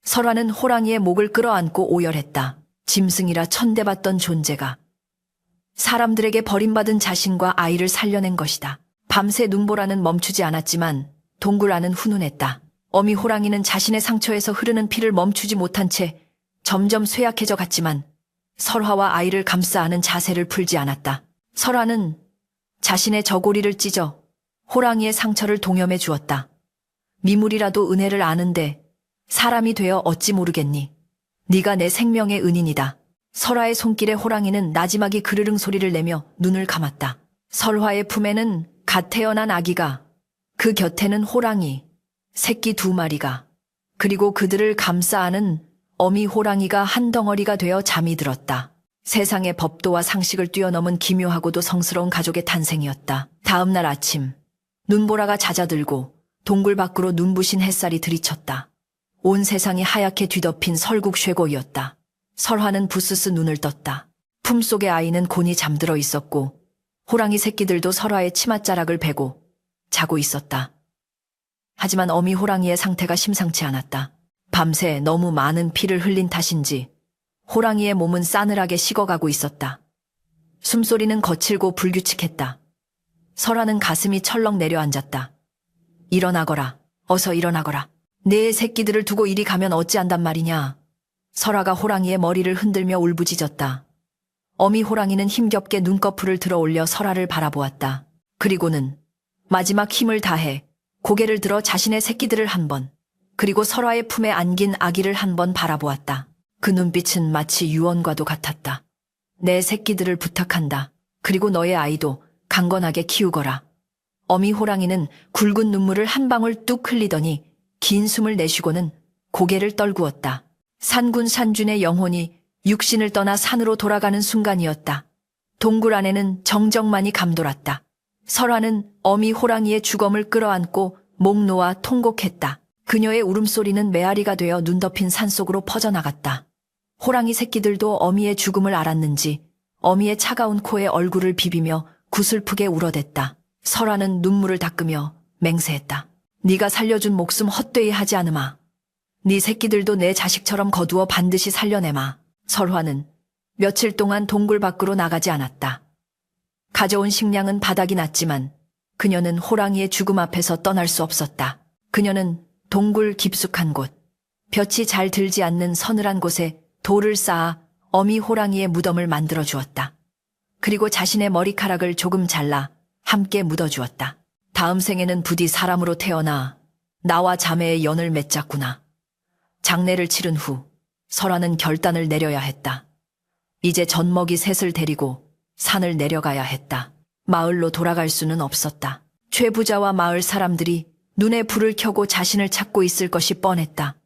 설화는 호랑이의 목을 끌어안고 오열했다. 짐승이라 천대받던 존재가 사람들에게 버림받은 자신과 아이를 살려낸 것이다. 밤새 눈보라는 멈추지 않았지만 동굴 안은 훈훈했다. 어미 호랑이는 자신의 상처에서 흐르는 피를 멈추지 못한 채 점점 쇠약해져 갔지만 설화와 아이를 감싸 안은 자세를 풀지 않았다. 설화는 자신의 저고리를 찢어 호랑이의 상처를 동염해 주었다. 미물이라도 은혜를 아는데 사람이 되어 어찌 모르겠니? 네가 내 생명의 은인이다. 설화의 손길에 호랑이는 나지막이 그르릉 소리를 내며 눈을 감았다. 설화의 품에는 갓 태어난 아기가, 그 곁에는 호랑이, 새끼 2마리가, 그리고 그들을 감싸 안은 어미 호랑이가 한 덩어리가 되어 잠이 들었다. 세상의 법도와 상식을 뛰어넘은 기묘하고도 성스러운 가족의 탄생이었다. 다음 날 아침, 눈보라가 잦아들고 동굴 밖으로 눈부신 햇살이 들이쳤다. 온 세상이 하얗게 뒤덮인 설국 쇠고이었다. 설화는 부스스 눈을 떴다. 품속의 아이는 곤히 잠들어 있었고 호랑이 새끼들도 설화의 치맛자락을 베고 자고 있었다. 하지만 어미 호랑이의 상태가 심상치 않았다. 밤새 너무 많은 피를 흘린 탓인지 호랑이의 몸은 싸늘하게 식어가고 있었다. 숨소리는 거칠고 불규칙했다. 설화는 가슴이 철렁 내려앉았다. 일어나거라. 어서 일어나거라. 내 새끼들을 두고 이리 가면 어찌한단 말이냐. 설화가 호랑이의 머리를 흔들며 울부짖었다. 어미 호랑이는 힘겹게 눈꺼풀을 들어 올려 설화를 바라보았다. 그리고는 마지막 힘을 다해 고개를 들어 자신의 새끼들을 한 번, 그리고 설화의 품에 안긴 아기를 한 번 바라보았다. 그 눈빛은 마치 유언과도 같았다. 내 새끼들을 부탁한다. 그리고 너의 아이도 강건하게 키우거라. 어미 호랑이는 굵은 눈물을 한 방울 뚝 흘리더니 긴 숨을 내쉬고는 고개를 떨구었다. 산군 산준의 영혼이 육신을 떠나 산으로 돌아가는 순간이었다. 동굴 안에는 정적만이 감돌았다. 설화는 어미 호랑이의 주검을 끌어안고 목 놓아 통곡했다. 그녀의 울음소리는 메아리가 되어 눈 덮인 산속으로 퍼져나갔다. 호랑이 새끼들도 어미의 죽음을 알았는지 어미의 차가운 코에 얼굴을 비비며 구슬프게 울어댔다. 설화는 눈물을 닦으며 맹세했다. 네가 살려준 목숨 헛되이 하지 않으마. 네 새끼들도 내 자식처럼 거두어 반드시 살려내마. 설화는 며칠 동안 동굴 밖으로 나가지 않았다. 가져온 식량은 바닥이 났지만 그녀는 호랑이의 죽음 앞에서 떠날 수 없었다. 그녀는 동굴 깊숙한 곳, 볕이 잘 들지 않는 서늘한 곳에 돌을 쌓아 어미 호랑이의 무덤을 만들어 주었다. 그리고 자신의 머리카락을 조금 잘라 함께 묻어주었다. 다음 생에는 부디 사람으로 태어나 나와 자매의 연을 맺자꾸나. 장례를 치른 후 설화는 결단을 내려야 했다. 이제 젖먹이 셋을 데리고 산을 내려가야 했다. 마을로 돌아갈 수는 없었다. 최 부자와 마을 사람들이 눈에 불을 켜고 자신을 찾고 있을 것이 뻔했다.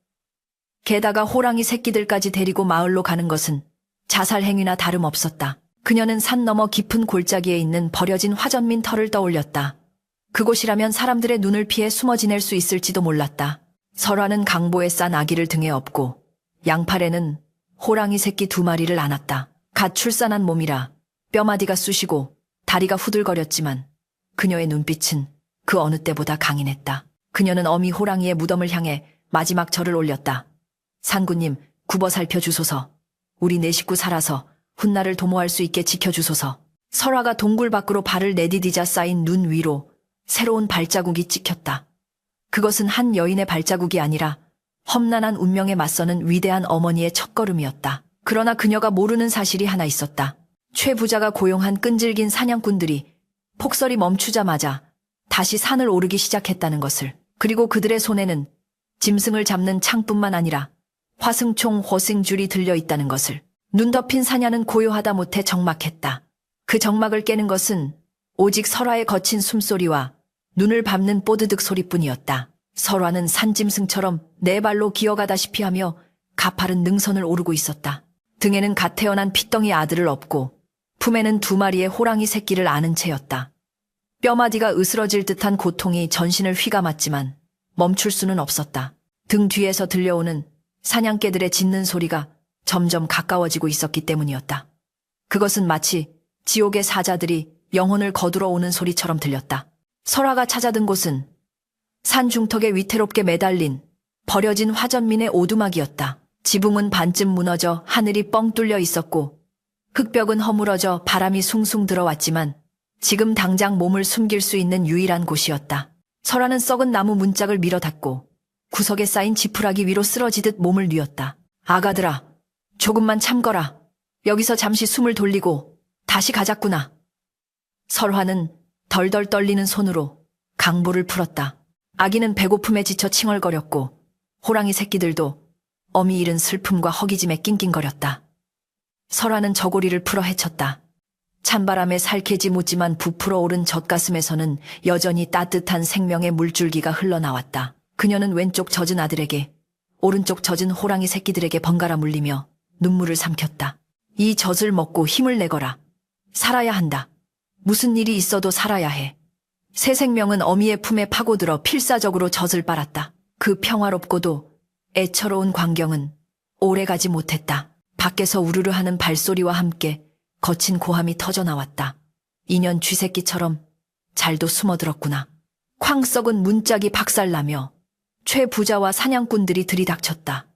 게다가 호랑이 새끼들까지 데리고 마을로 가는 것은 자살 행위나 다름없었다. 그녀는 산 너머 깊은 골짜기에 있는 버려진 화전민 터를 떠올렸다. 그곳이라면 사람들의 눈을 피해 숨어 지낼 수 있을지도 몰랐다. 설화는 강보에 싼 아기를 등에 업고 양팔에는 호랑이 새끼 2마리를 안았다. 갓 출산한 몸이라 뼈마디가 쑤시고 다리가 후들거렸지만 그녀의 눈빛은 그 어느 때보다 강인했다. 그녀는 어미 호랑이의 무덤을 향해 마지막 절을 올렸다. 산구님, 굽어 살펴주소서. 우리 네 식구 살아서 훗날을 도모할 수 있게 지켜주소서. 설화가 동굴 밖으로 발을 내디디자 쌓인 눈 위로 새로운 발자국이 찍혔다. 그것은 한 여인의 발자국이 아니라 험난한 운명에 맞서는 위대한 어머니의 첫걸음이었다. 그러나 그녀가 모르는 사실이 하나 있었다. 최 부자가 고용한 끈질긴 사냥꾼들이 폭설이 멈추자마자 다시 산을 오르기 시작했다는 것을, 그리고 그들의 손에는 짐승을 잡는 창뿐만 아니라 화승총 호승줄이 들려있다는 것을. 눈 덮인 사냐는 고요하다 못해 적막했다. 그 적막을 깨는 것은 오직 설화의 거친 숨소리와 눈을 밟는 뽀드득 소리뿐이었다. 설화는 산짐승처럼 네 발로 기어가다시피 하며 가파른 능선을 오르고 있었다. 등에는 갓 태어난 핏덩이 아들을 업고 품에는 2마리의 호랑이 새끼를 안은 채였다. 뼈마디가 으스러질 듯한 고통이 전신을 휘감았지만 멈출 수는 없었다. 등 뒤에서 들려오는 사냥개들의 짖는 소리가 점점 가까워지고 있었기 때문이었다. 그것은 마치 지옥의 사자들이 영혼을 거두러 오는 소리처럼 들렸다. 설화가 찾아든 곳은 산 중턱에 위태롭게 매달린 버려진 화전민의 오두막이었다. 지붕은 반쯤 무너져 하늘이 뻥 뚫려 있었고 흙벽은 허물어져 바람이 숭숭 들어왔지만 지금 당장 몸을 숨길 수 있는 유일한 곳이었다. 설화는 썩은 나무 문짝을 밀어 닫고 구석에 쌓인 지푸라기 위로 쓰러지듯 몸을 뉘었다. 아가들아, 조금만 참거라. 여기서 잠시 숨을 돌리고 다시 가자꾸나. 설화는 덜덜 떨리는 손으로 강보를 풀었다. 아기는 배고픔에 지쳐 칭얼거렸고 호랑이 새끼들도 어미 잃은 슬픔과 허기짐에 낑낑거렸다. 설화는 저고리를 풀어 헤쳤다. 찬바람에 살케지 묻지만 부풀어 오른 젖가슴에서는 여전히 따뜻한 생명의 물줄기가 흘러나왔다. 그녀는 왼쪽 젖은 아들에게, 오른쪽 젖은 호랑이 새끼들에게 번갈아 물리며 눈물을 삼켰다. 이 젖을 먹고 힘을 내거라. 살아야 한다. 무슨 일이 있어도 살아야 해. 새 생명은 어미의 품에 파고들어 필사적으로 젖을 빨았다. 그 평화롭고도 애처로운 광경은 오래가지 못했다. 밖에서 우르르 하는 발소리와 함께 거친 고함이 터져나왔다. 인연 쥐새끼처럼 잘도 숨어들었구나. 쾅 썩은 문짝이 박살나며 최 부자와 사냥꾼들이 들이닥쳤다.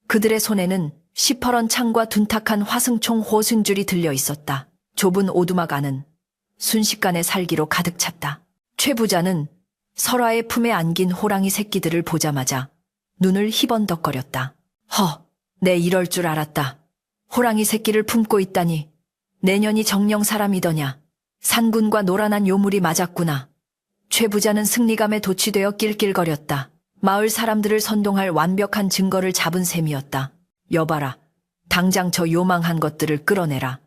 그들의 손에는 시퍼런 창과 둔탁한 화승총 호승줄이 들려 있었다. 좁은 오두막 안은 순식간에 살기로 가득 찼다. 최 부자는 설화의 품에 안긴 호랑이 새끼들을 보자마자 눈을 희번덕거렸다. 내 이럴 줄 알았다. 호랑이 새끼를 품고 있다니. 내년이 정령 사람이더냐. 산군과 노란한 요물이 맞았구나. 최 부자는 승리감에 도취되어 낄낄거렸다. 마을 사람들을 선동할 완벽한 증거를 잡은 셈이었다. 여봐라. 당장 저 요망한 것들을 끌어내라.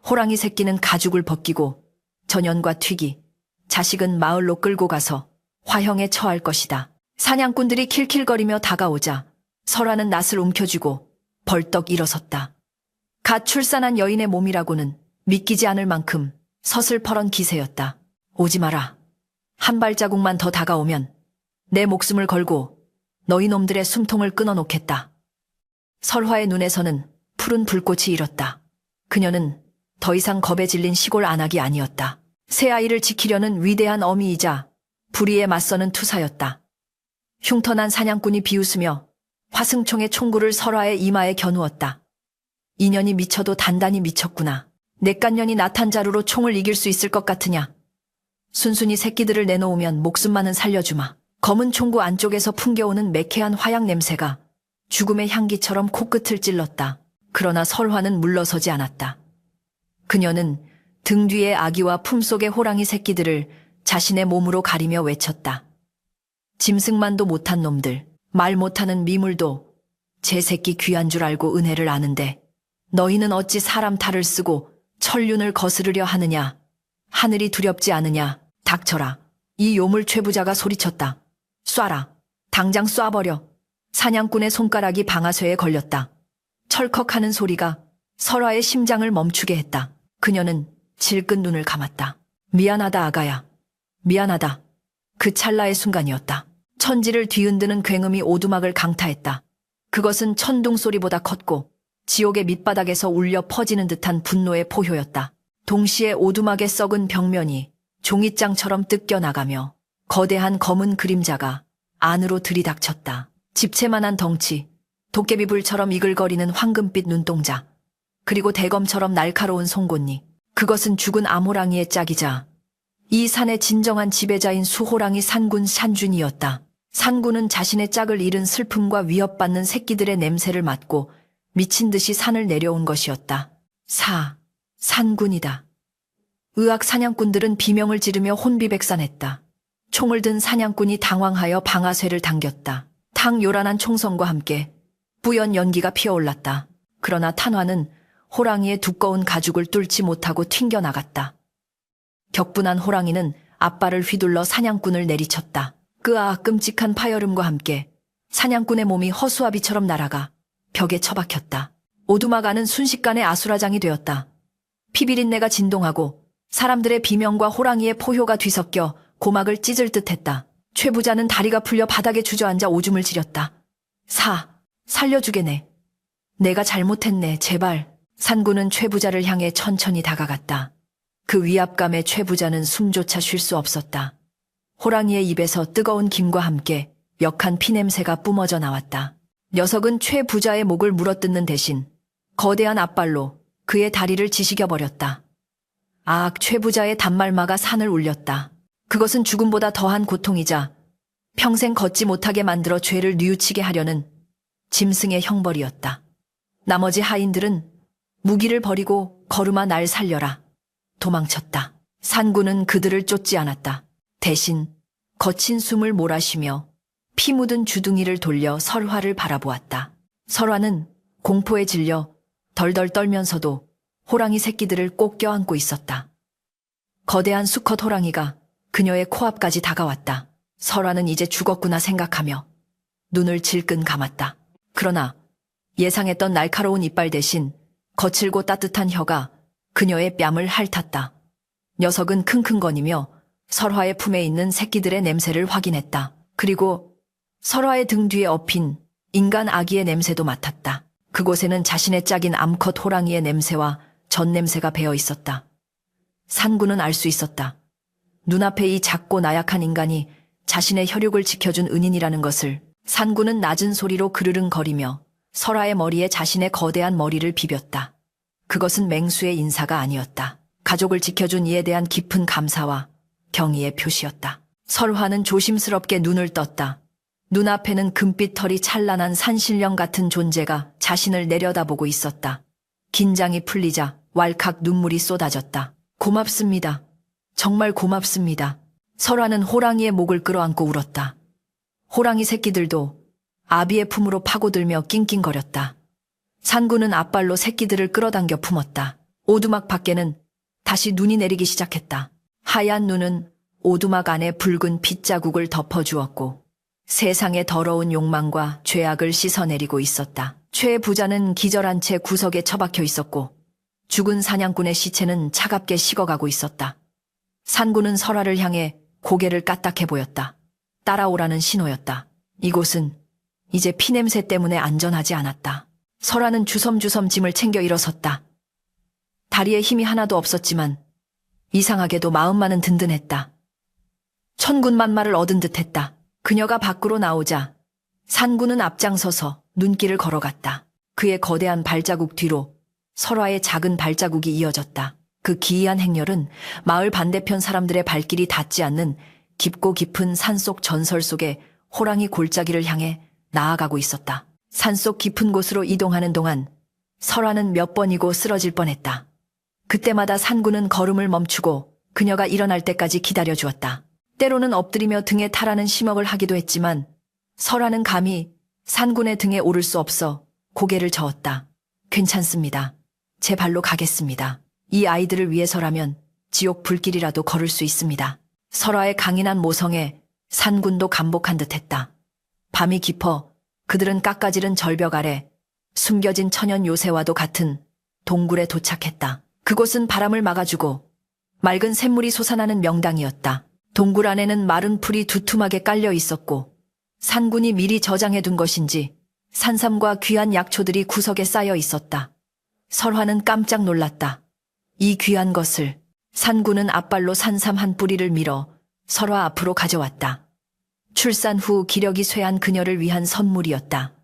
호랑이 새끼는 가죽을 벗기고 전연과 튀기, 자식은 마을로 끌고 가서 화형에 처할 것이다. 사냥꾼들이 킬킬거리며 다가오자 설화는 낯을 움켜쥐고 벌떡 일어섰다. 갓 출산한 여인의 몸이라고는 믿기지 않을 만큼 서슬퍼런 기세였다. 오지 마라. 한 발자국만 더 다가오면 내 목숨을 걸고 너희 놈들의 숨통을 끊어놓겠다. 설화의 눈에서는 푸른 불꽃이 일었다. 그녀는 더 이상 겁에 질린 시골 안악이 아니었다. 새 아이를 지키려는 위대한 어미이자 불의에 맞서는 투사였다. 흉터난 사냥꾼이 비웃으며 화승총의 총구를 설화의 이마에 겨누었다. 인연이 미쳐도 단단히 미쳤구나. 냇간년이 나탄 자루로 총을 이길 수 있을 것 같으냐. 순순히 새끼들을 내놓으면 목숨만은 살려주마. 검은 총구 안쪽에서 풍겨오는 매캐한 화약 냄새가 죽음의 향기처럼 코끝을 찔렀다. 그러나 설화는 물러서지 않았다. 그녀는 등 뒤의 아기와 품속의 호랑이 새끼들을 자신의 몸으로 가리며 외쳤다. 짐승만도 못한 놈들, 말 못하는 미물도 제 새끼 귀한 줄 알고 은혜를 아는데 너희는 어찌 사람 탈을 쓰고 천륜을 거스르려 하느냐. 하늘이 두렵지 않으냐. 닥쳐라. 이 요물 최부자가 소리쳤다. 쏴라. 당장 쏴버려. 사냥꾼의 손가락이 방아쇠에 걸렸다. 철컥하는 소리가 설화의 심장을 멈추게 했다. 그녀는 질끈 눈을 감았다. 미안하다 아가야. 미안하다. 그 찰나의 순간이었다. 천지를 뒤흔드는 굉음이 오두막을 강타했다. 그것은 천둥 소리보다 컸고 지옥의 밑바닥에서 울려 퍼지는 듯한 분노의 포효였다. 동시에 오두막의 썩은 벽면이 종잇장처럼 뜯겨나가며 거대한 검은 그림자가 안으로 들이닥쳤다. 집채만한 덩치, 도깨비불처럼 이글거리는 황금빛 눈동자, 그리고 대검처럼 날카로운 송곳니. 그것은 죽은 암호랑이의 짝이자 이 산의 진정한 지배자인 수호랑이 산군 샨준이었다. 산군은 자신의 짝을 잃은 슬픔과 위협받는 새끼들의 냄새를 맡고 미친 듯이 산을 내려온 것이었다. 산군이다. 의학 사냥꾼들은 비명을 지르며 혼비백산했다. 총을 든 사냥꾼이 당황하여 방아쇠를 당겼다. 탕 요란한 총성과 함께 뿌연 연기가 피어올랐다. 그러나 탄화는 호랑이의 두꺼운 가죽을 뚫지 못하고 튕겨나갔다. 격분한 호랑이는 앞발을 휘둘러 사냥꾼을 내리쳤다. 끄아 끔찍한 파열음과 함께 사냥꾼의 몸이 허수아비처럼 날아가 벽에 처박혔다. 오두막 안은 순식간에 아수라장이 되었다. 피비린내가 진동하고 사람들의 비명과 호랑이의 포효가 뒤섞여 고막을 찢을 듯했다. 최 부자는 다리가 풀려 바닥에 주저앉아 오줌을 지렸다. 살려주게네. 내가 잘못했네, 제발. 산군은 최 부자를 향해 천천히 다가갔다. 그 위압감에 최 부자는 숨조차 쉴 수 없었다. 호랑이의 입에서 뜨거운 김과 함께 역한 피냄새가 뿜어져 나왔다. 녀석은 최 부자의 목을 물어뜯는 대신 거대한 앞발로 그의 다리를 지식여버렸다. 최 부자의 단말마가 산을 울렸다. 그것은 죽음보다 더한 고통이자 평생 걷지 못하게 만들어 죄를 뉘우치게 하려는 짐승의 형벌이었다. 나머지 하인들은 무기를 버리고 걸음아 날 살려라. 도망쳤다. 산군은 그들을 쫓지 않았다. 대신 거친 숨을 몰아쉬며 피 묻은 주둥이를 돌려 설화를 바라보았다. 설화는 공포에 질려 덜덜 떨면서도 호랑이 새끼들을 꼭 껴안고 있었다. 거대한 수컷 호랑이가 그녀의 코앞까지 다가왔다. 설화는 이제 죽었구나 생각하며 눈을 질끈 감았다. 그러나 예상했던 날카로운 이빨 대신 거칠고 따뜻한 혀가 그녀의 뺨을 핥았다. 녀석은 킁킁거리며 설화의 품에 있는 새끼들의 냄새를 확인했다. 그리고 설화의 등 뒤에 엎인 인간 아기의 냄새도 맡았다. 그곳에는 자신의 짝인 암컷 호랑이의 냄새와 전 냄새가 배어 있었다. 산군은 알 수 있었다. 눈앞에 이 작고 나약한 인간이 자신의 혈육을 지켜준 은인이라는 것을. 산군은 낮은 소리로 그르릉거리며 설화의 머리에 자신의 거대한 머리를 비볐다. 그것은 맹수의 인사가 아니었다. 가족을 지켜준 이에 대한 깊은 감사와 경의의 표시였다. 설화는 조심스럽게 눈을 떴다. 눈앞에는 금빛 털이 찬란한 산신령 같은 존재가 자신을 내려다보고 있었다. 긴장이 풀리자 왈칵 눈물이 쏟아졌다. 고맙습니다. 정말 고맙습니다. 설화는 호랑이의 목을 끌어안고 울었다. 호랑이 새끼들도 아비의 품으로 파고들며 낑낑거렸다. 산군은 앞발로 새끼들을 끌어당겨 품었다. 오두막 밖에는 다시 눈이 내리기 시작했다. 하얀 눈은 오두막 안에 붉은 핏자국을 덮어주었고 세상의 더러운 욕망과 죄악을 씻어내리고 있었다. 최 부자는 기절한 채 구석에 처박혀 있었고 죽은 사냥꾼의 시체는 차갑게 식어가고 있었다. 산군은 설화를 향해 고개를 까딱해 보였다. 따라오라는 신호였다. 이곳은 이제 피냄새 때문에 안전하지 않았다. 설화는 주섬주섬 짐을 챙겨 일어섰다. 다리에 힘이 하나도 없었지만 이상하게도 마음만은 든든했다. 천군만마를 얻은 듯했다. 그녀가 밖으로 나오자 산군은 앞장서서 눈길을 걸어갔다. 그의 거대한 발자국 뒤로 설화의 작은 발자국이 이어졌다. 그 기이한 행렬은 마을 반대편 사람들의 발길이 닿지 않는 깊고 깊은 산속 전설 속의 호랑이 골짜기를 향해 나아가고 있었다. 산속 깊은 곳으로 이동하는 동안 설화는 몇 번이고 쓰러질 뻔했다. 그때마다 산군은 걸음을 멈추고 그녀가 일어날 때까지 기다려주었다. 때로는 엎드리며 등에 타라는 심억을 하기도 했지만 설화는 감히 산군의 등에 오를 수 없어 고개를 저었다. 괜찮습니다. 제 발로 가겠습니다. 이 아이들을 위해서라면 지옥 불길이라도 걸을 수 있습니다. 설화의 강인한 모성에 산군도 감복한 듯했다. 밤이 깊어 그들은 깎아지른 절벽 아래 숨겨진 천연 요새와도 같은 동굴에 도착했다. 그곳은 바람을 막아주고 맑은 샘물이 솟아나는 명당이었다. 동굴 안에는 마른 풀이 두툼하게 깔려 있었고 산군이 미리 저장해둔 것인지 산삼과 귀한 약초들이 구석에 쌓여 있었다. 설화는 깜짝 놀랐다. 이 귀한 것을 산군은 앞발로 산삼 한 뿌리를 밀어 설화 앞으로 가져왔다. 출산 후 기력이 쇠한 그녀를 위한 선물이었다.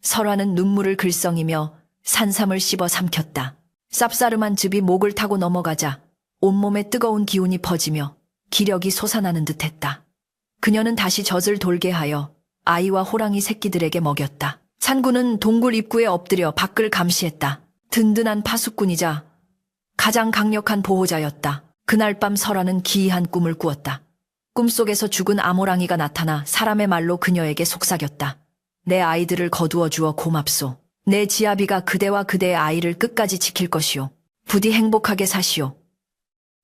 설화는 눈물을 글썽이며 산삼을 씹어 삼켰다. 쌉싸름한 즙이 목을 타고 넘어가자 온몸에 뜨거운 기운이 퍼지며 기력이 솟아나는 듯했다. 그녀는 다시 젖을 돌게 하여 아이와 호랑이 새끼들에게 먹였다. 산군은 동굴 입구에 엎드려 밖을 감시했다. 든든한 파수꾼이자 가장 강력한 보호자였다. 그날 밤 설화는 기이한 꿈을 꾸었다. 꿈속에서 죽은 암호랑이가 나타나 사람의 말로 그녀에게 속삭였다. 내 아이들을 거두어 주어 고맙소. 내 지아비가 그대와 그대의 아이를 끝까지 지킬 것이오. 부디 행복하게 사시오.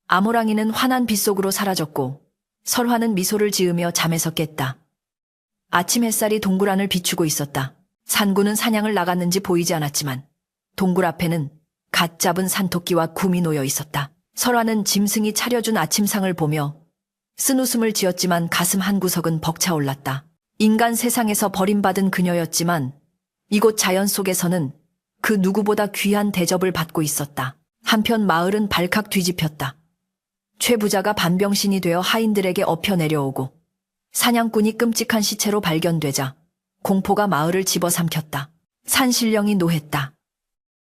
암호랑이는 환한 빛속으로 사라졌고 설화는 미소를 지으며 잠에서 깼다. 아침 햇살이 동굴 안을 비추고 있었다. 산군은 사냥을 나갔는지 보이지 않았지만 동굴 앞에는 갓 잡은 산토끼와 굼이 놓여 있었다. 설화는 짐승이 차려준 아침상을 보며 쓴웃음을 지었지만 가슴 한구석은 벅차올랐다. 인간 세상에서 버림받은 그녀였지만 이곳 자연 속에서는 그 누구보다 귀한 대접을 받고 있었다. 한편 마을은 발칵 뒤집혔다. 최 부자가 반병신이 되어 하인들에게 엎혀 내려오고 사냥꾼이 끔찍한 시체로 발견되자 공포가 마을을 집어삼켰다. 산신령이 노했다.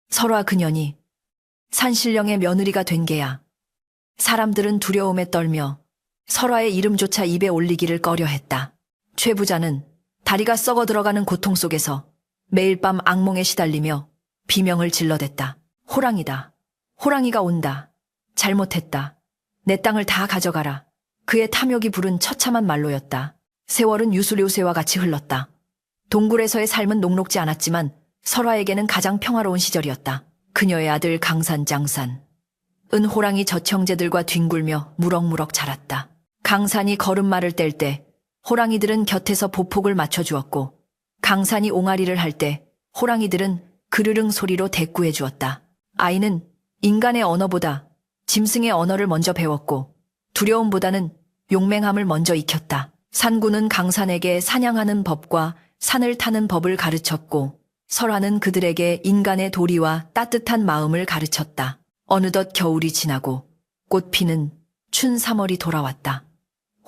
설화 그년이 산신령의 며느리가 된 게야. 사람들은 두려움에 떨며 설화의 이름조차 입에 올리기를 꺼려했다. 최 부자는 다리가 썩어 들어가는 고통 속에서 매일 밤 악몽에 시달리며 비명을 질러댔다. 호랑이다. 호랑이가 온다. 잘못했다. 내 땅을 다 가져가라. 그의 탐욕이 부른 처참한 말로였다. 세월은 유수료새와 같이 흘렀다. 동굴에서의 삶은 녹록지 않았지만 설화에게는 가장 평화로운 시절이었다. 그녀의 아들 강산장산. 은호랑이 젖 형제들과 뒹굴며 무럭무럭 자랐다. 강산이 걸음마를 뗄 때 호랑이들은 곁에서 보폭을 맞춰주었고 강산이 옹알이를 할 때 호랑이들은 그르릉 소리로 대꾸해 주었다. 아이는 인간의 언어보다 짐승의 언어를 먼저 배웠고 두려움보다는 용맹함을 먼저 익혔다. 산군은 강산에게 사냥하는 법과 산을 타는 법을 가르쳤고 설화는 그들에게 인간의 도리와 따뜻한 마음을 가르쳤다. 어느덧 겨울이 지나고 꽃 피는 춘 3월이 돌아왔다.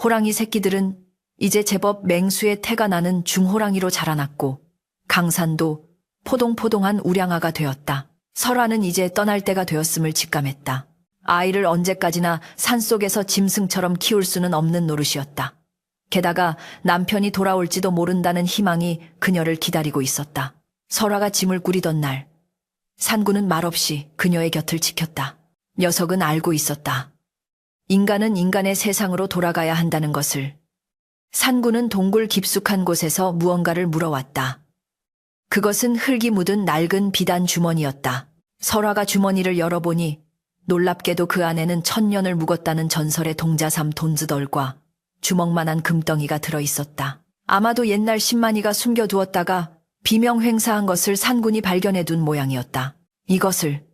호랑이 새끼들은 이제 제법 맹수의 태가 나는 중호랑이로 자라났고 강산도 포동포동한 우량아가 되었다. 설화는 이제 떠날 때가 되었음을 직감했다. 아이를 언제까지나 산속에서 짐승처럼 키울 수는 없는 노릇이었다. 게다가 남편이 돌아올지도 모른다는 희망이 그녀를 기다리고 있었다. 설화가 짐을 꾸리던 날 산군은 말없이 그녀의 곁을 지켰다. 녀석은 알고 있었다. 인간은 인간의 세상으로 돌아가야 한다는 것을. 산군은 동굴 깊숙한 곳에서 무언가를 물어왔다. 그것은 흙이 묻은 낡은 비단 주머니였다. 설화가 주머니를 열어보니 놀랍게도 그 안에는 천년을 묵었다는 전설의 동자삼 돈즈덜과 주먹만한 금덩이가 들어있었다. 아마도 옛날 신만이가 숨겨두었다가 비명횡사한 것을 산군이 발견해둔 모양이었다. 이것을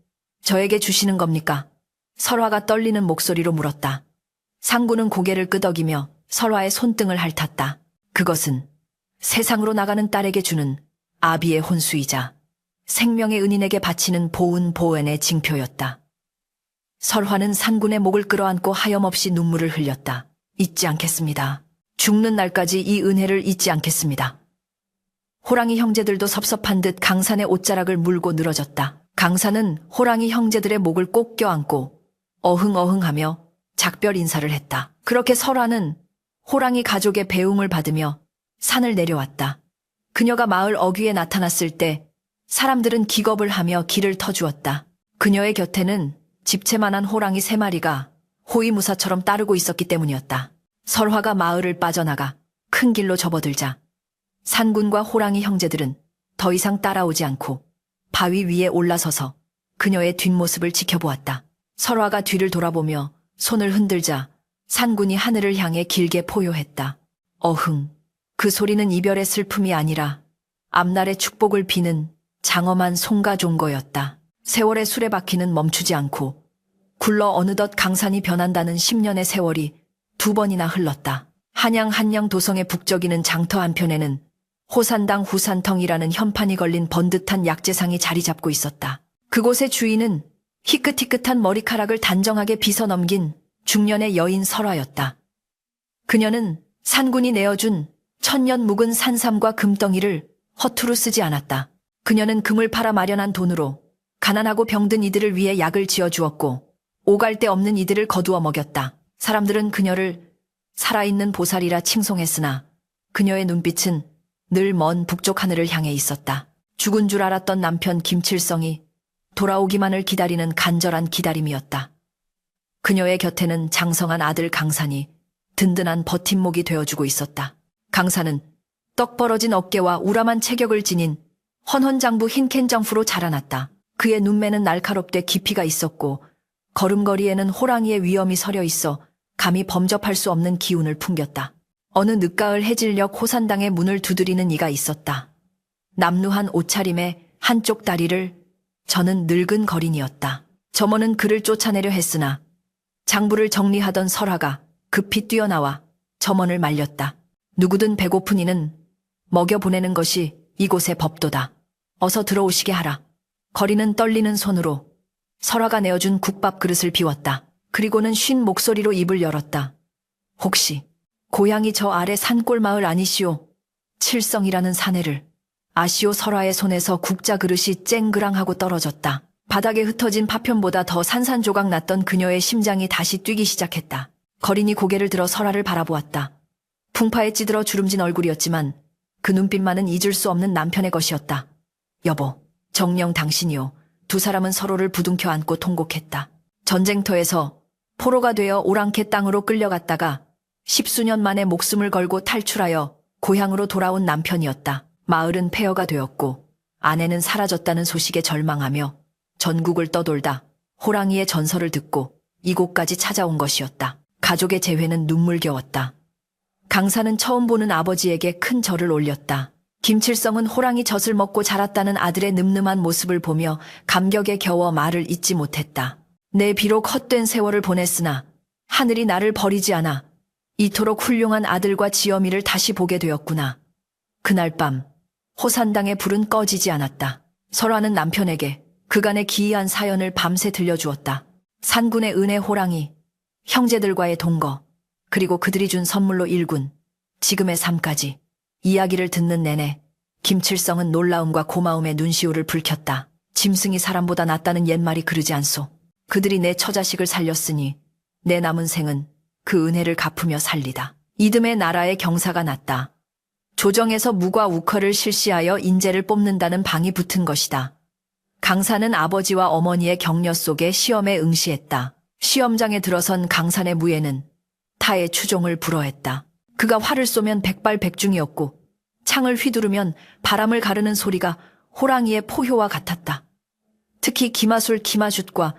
저에게 주시는 겁니까? 설화가 떨리는 목소리로 물었다. 산군은 고개를 끄덕이며 설화의 손등을 핥았다. 그것은 세상으로 나가는 딸에게 주는 아비의 혼수이자 생명의 은인에게 바치는 보은 보은의 징표였다. 설화는 산군의 목을 끌어안고 하염없이 눈물을 흘렸다. 잊지 않겠습니다. 죽는 날까지 이 은혜를 잊지 않겠습니다. 호랑이 형제들도 섭섭한 듯 강산의 옷자락을 물고 늘어졌다. 강산은 호랑이 형제들의 목을 꼭 껴안고 어흥어흥하며 작별 인사를 했다. 그렇게 설화는 호랑이 가족의 배웅을 받으며 산을 내려왔다. 그녀가 마을 어귀에 나타났을 때 사람들은 기겁을 하며 길을 터주었다. 그녀의 곁에는 집채만한 호랑이 3마리가 호위무사처럼 따르고 있었기 때문이었다. 설화가 마을을 빠져나가 큰 길로 접어들자 산군과 호랑이 형제들은 더 이상 따라오지 않고 바위 위에 올라서서 그녀의 뒷모습을 지켜보았다. 설화가 뒤를 돌아보며 손을 흔들자 산군이 하늘을 향해 길게 포효했다. 어흥. 그 소리는 이별의 슬픔이 아니라 앞날의 축복을 비는 장엄한 송가종거였다. 세월의 수레바퀴는 멈추지 않고 굴러 어느덧 강산이 변한다는 10년의 세월이 2번이나 흘렀다. 한양 한영 도성의 북적이는 장터 한편에는 호산당 후산텅이라는 현판이 걸린 번듯한 약재상이 자리 잡고 있었다. 그곳의 주인은 희끗희끗한 머리카락을 단정하게 빗어 넘긴 중년의 여인 설화였다. 그녀는 산군이 내어준 천년 묵은 산삼과 금덩이를 허투루 쓰지 않았다. 그녀는 금을 팔아 마련한 돈으로 가난하고 병든 이들을 위해 약을 지어주었고 오갈 데 없는 이들을 거두어 먹였다. 사람들은 그녀를 살아있는 보살이라 칭송했으나 그녀의 눈빛은 늘 먼 북쪽 하늘을 향해 있었다. 죽은 줄 알았던 남편 김칠성이 돌아오기만을 기다리는 간절한 기다림이었다. 그녀의 곁에는 장성한 아들 강산이 든든한 버팀목이 되어주고 있었다. 강산은 떡 벌어진 어깨와 우람한 체격을 지닌 헌헌장부 흰캔정프로 자라났다. 그의 눈매는 날카롭되 깊이가 있었고 걸음걸이에는 호랑이의 위엄이 서려 있어 감히 범접할 수 없는 기운을 풍겼다. 어느 늦가을 해질녘 호산당의 문을 두드리는 이가 있었다. 남루한 옷차림에 한쪽 다리를 저는 늙은 거린이었다. 점원은 그를 쫓아내려 했으나 장부를 정리하던 설화가 급히 뛰어나와 점원을 말렸다. 누구든 배고픈 이는 먹여보내는 것이 이곳의 법도다. 어서 들어오시게 하라. 거린은 떨리는 손으로 설화가 내어준 국밥 그릇을 비웠다. 그리고는 쉰 목소리로 입을 열었다. 혹시 고향이 저 아래 산골 마을 아니시오? 칠성이라는 사내를 아시오? 설화의 손에서 국자 그릇이 쨍그랑하고 떨어졌다. 바닥에 흩어진 파편보다 더 산산조각 났던 그녀의 심장이 다시 뛰기 시작했다. 거린이 고개를 들어 설화를 바라보았다. 풍파에 찌들어 주름진 얼굴이었지만 그 눈빛만은 잊을 수 없는 남편의 것이었다. 여보, 정녕 당신이요. 두 사람은 서로를 부둥켜 안고 통곡했다. 전쟁터에서 포로가 되어 오랑캐 땅으로 끌려갔다가 10수년 만에 목숨을 걸고 탈출하여 고향으로 돌아온 남편이었다. 마을은 폐허가 되었고 아내는 사라졌다는 소식에 절망하며 전국을 떠돌다 호랑이의 전설을 듣고 이곳까지 찾아온 것이었다. 가족의 재회는 눈물겨웠다. 강산은 처음 보는 아버지에게 큰 절을 올렸다. 김칠성은 호랑이 젖을 먹고 자랐다는 아들의 늠름한 모습을 보며 감격에 겨워 말을 잇지 못했다. 내 비록 헛된 세월을 보냈으나 하늘이 나를 버리지 않아 이토록 훌륭한 아들과 지엄이를 다시 보게 되었구나. 그날 밤 호산당의 불은 꺼지지 않았다. 설화는 남편에게 그간의 기이한 사연을 밤새 들려주었다. 산군의 은혜, 호랑이, 형제들과의 동거, 그리고 그들이 준 선물로 일군, 지금의 삶까지. 이야기를 듣는 내내 김칠성은 놀라움과 고마움에 눈시울을 붉혔다. 짐승이 사람보다 낫다는 옛말이 그르지 않소. 그들이 내 처자식을 살렸으니 내 남은 생은 그 은혜를 갚으며 살리다. 이듬해 나라의 경사가 났다. 조정에서 무과 우커를 실시하여 인재를 뽑는다는 방이 붙은 것이다. 강산은 아버지와 어머니의 격려 속에 시험에 응시했다. 시험장에 들어선 강산의 무예는 타의 추종을 불허했다. 그가 활을 쏘면 백발백중이었고 창을 휘두르면 바람을 가르는 소리가 호랑이의 포효와 같았다. 특히 기마술 기마슛과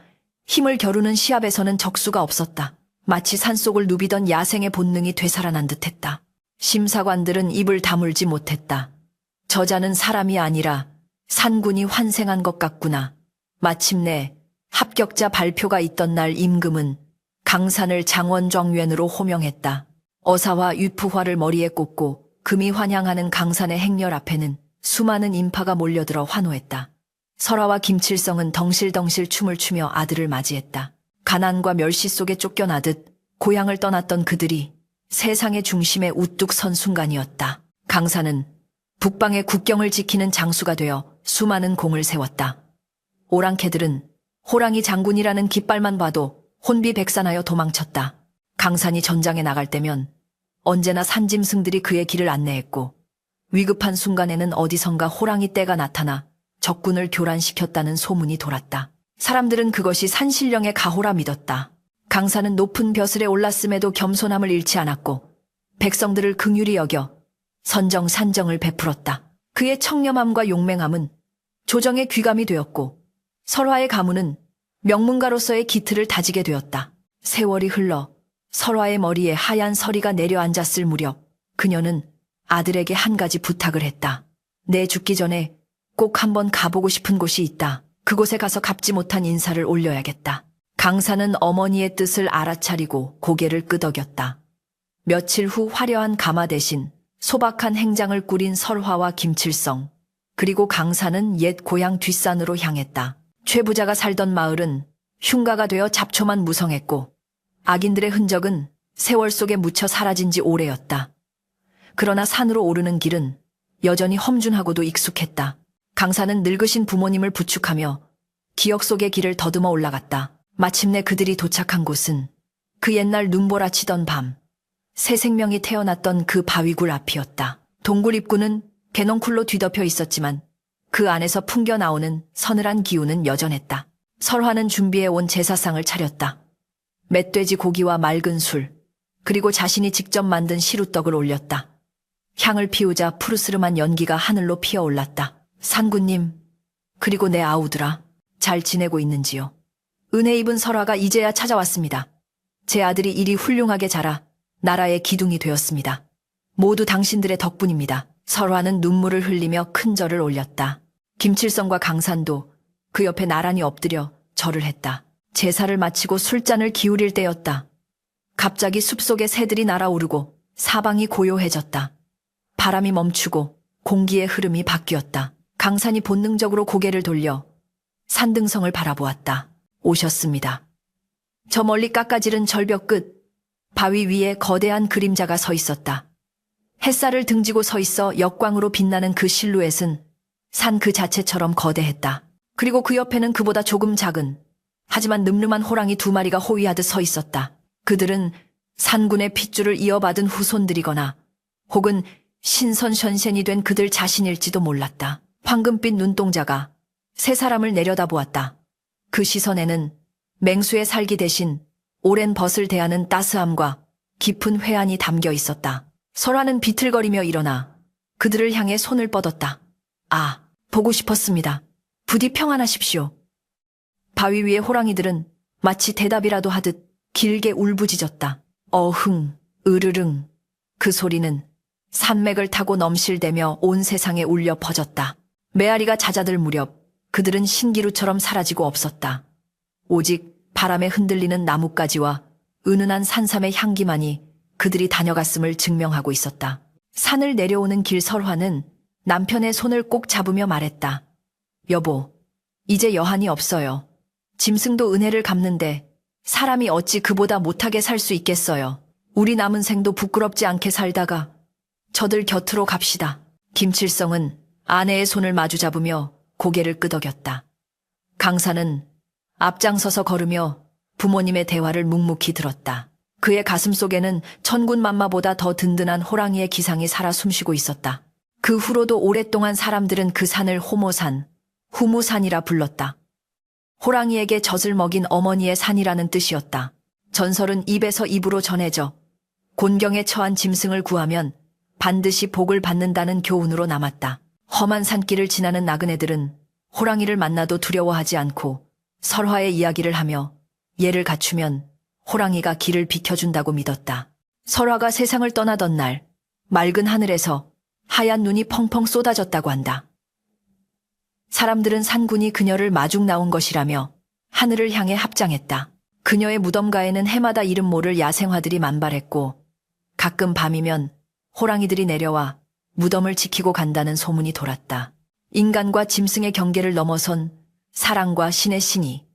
힘을 겨루는 시합에서는 적수가 없었다. 마치 산속을 누비던 야생의 본능이 되살아난 듯했다. 심사관들은 입을 다물지 못했다. 저자는 사람이 아니라 산군이 환생한 것 같구나. 마침내 합격자 발표가 있던 날 임금은 강산을 장원정변으로 호명했다. 어사와 유프화를 머리에 꽂고 금이 환향하는 강산의 행렬 앞에는 수많은 인파가 몰려들어 환호했다. 설화와 김칠성은 덩실덩실 춤을 추며 아들을 맞이했다. 가난과 멸시 속에 쫓겨나듯 고향을 떠났던 그들이 세상의 중심에 우뚝 선 순간이었다. 강산은 북방의 국경을 지키는 장수가 되어 수많은 공을 세웠다. 오랑캐들은 호랑이 장군이라는 깃발만 봐도 혼비백산하여 도망쳤다. 강산이 전장에 나갈 때면 언제나 산짐승들이 그의 길을 안내했고 위급한 순간에는 어디선가 호랑이 떼가 나타나 적군을 교란시켰다는 소문이 돌았다. 사람들은 그것이 산신령의 가호라 믿었다. 강산은 높은 벼슬에 올랐음에도 겸손함을 잃지 않았고 백성들을 긍휼히 여겨 선정산정을 베풀었다. 그의 청렴함과 용맹함은 조정의 귀감이 되었고 설화의 가문은 명문가로서의 기틀을 다지게 되었다. 세월이 흘러 설화의 머리에 하얀 서리가 내려앉았을 무렵 그녀는 아들에게 한 가지 부탁을 했다. 내 죽기 전에 꼭 한번 가보고 싶은 곳이 있다. 그곳에 가서 갚지 못한 인사를 올려야겠다. 강사는 어머니의 뜻을 알아차리고 고개를 끄덕였다. 며칠 후 화려한 가마 대신 소박한 행장을 꾸린 설화와 김칠성, 그리고 강사는 옛 고향 뒷산으로 향했다. 최 부자가 살던 마을은 흉가가 되어 잡초만 무성했고 악인들의 흔적은 세월 속에 묻혀 사라진 지 오래였다. 그러나 산으로 오르는 길은 여전히 험준하고도 익숙했다. 강사는 늙으신 부모님을 부축하며 기억 속의 길을 더듬어 올라갔다. 마침내 그들이 도착한 곳은 그 옛날 눈보라치던 밤, 새 생명이 태어났던 그 바위굴 앞이었다. 동굴 입구는 개넝쿨로 뒤덮여 있었지만 그 안에서 풍겨나오는 서늘한 기운은 여전했다. 설화는 준비해온 제사상을 차렸다. 멧돼지 고기와 맑은 술, 그리고 자신이 직접 만든 시루떡을 올렸다. 향을 피우자 푸르스름한 연기가 하늘로 피어올랐다. 산군님, 그리고 내 아우들아, 잘 지내고 있는지요? 은혜 입은 설화가 이제야 찾아왔습니다. 제 아들이 이리 훌륭하게 자라 나라의 기둥이 되었습니다. 모두 당신들의 덕분입니다. 설화는 눈물을 흘리며 큰 절을 올렸다. 김칠성과 강산도 그 옆에 나란히 엎드려 절을 했다. 제사를 마치고 술잔을 기울일 때였다. 갑자기 숲속에 새들이 날아오르고 사방이 고요해졌다. 바람이 멈추고 공기의 흐름이 바뀌었다. 강산이 본능적으로 고개를 돌려 산등성을 바라보았다. 오셨습니다. 저 멀리 깎아지른 절벽 끝, 바위 위에 거대한 그림자가 서 있었다. 햇살을 등지고 서 있어 역광으로 빛나는 그 실루엣은 산 그 자체처럼 거대했다. 그리고 그 옆에는 그보다 조금 작은, 하지만 늠름한 호랑이 두 마리가 호위하듯 서 있었다. 그들은 산군의 핏줄을 이어받은 후손들이거나 혹은 신선션센이 된 그들 자신일지도 몰랐다. 황금빛 눈동자가 세 사람을 내려다보았다. 그 시선에는 맹수의 살기 대신 오랜 벗을 대하는 따스함과 깊은 회한이 담겨 있었다. 설화는 비틀거리며 일어나 그들을 향해 손을 뻗었다. 아, 보고 싶었습니다. 부디 평안하십시오. 바위 위의 호랑이들은 마치 대답이라도 하듯 길게 울부짖었다. 어흥, 으르릉. 그 소리는 산맥을 타고 넘실대며 온 세상에 울려 퍼졌다. 메아리가 잦아들 무렵 그들은 신기루처럼 사라지고 없었다. 오직 바람에 흔들리는 나뭇가지와 은은한 산삼의 향기만이 그들이 다녀갔음을 증명하고 있었다. 산을 내려오는 길 설화는 남편의 손을 꼭 잡으며 말했다. 여보, 이제 여한이 없어요. 짐승도 은혜를 갚는데 사람이 어찌 그보다 못하게 살 수 있겠어요. 우리 남은 생도 부끄럽지 않게 살다가 저들 곁으로 갑시다. 김칠성은 아내의 손을 마주 잡으며 고개를 끄덕였다. 강사는 앞장서서 걸으며 부모님의 대화를 묵묵히 들었다. 그의 가슴 속에는 천군만마보다 더 든든한 호랑이의 기상이 살아 숨쉬고 있었다. 그 후로도 오랫동안 사람들은 그 산을 호모산, 후무산이라 불렀다. 호랑이에게 젖을 먹인 어머니의 산이라는 뜻이었다. 전설은 입에서 입으로 전해져 곤경에 처한 짐승을 구하면 반드시 복을 받는다는 교훈으로 남았다. 험한 산길을 지나는 나그네들은 호랑이를 만나도 두려워하지 않고 설화의 이야기를 하며 예를 갖추면 호랑이가 길을 비켜준다고 믿었다. 설화가 세상을 떠나던 날 맑은 하늘에서 하얀 눈이 펑펑 쏟아졌다고 한다. 사람들은 산군이 그녀를 마중 나온 것이라며 하늘을 향해 합장했다. 그녀의 무덤가에는 해마다 이름 모를 야생화들이 만발했고 가끔 밤이면 호랑이들이 내려와 무덤을 지키고 간다는 소문이 돌았다. 인간과 짐승의 경계를 넘어선 사랑과 신의 신이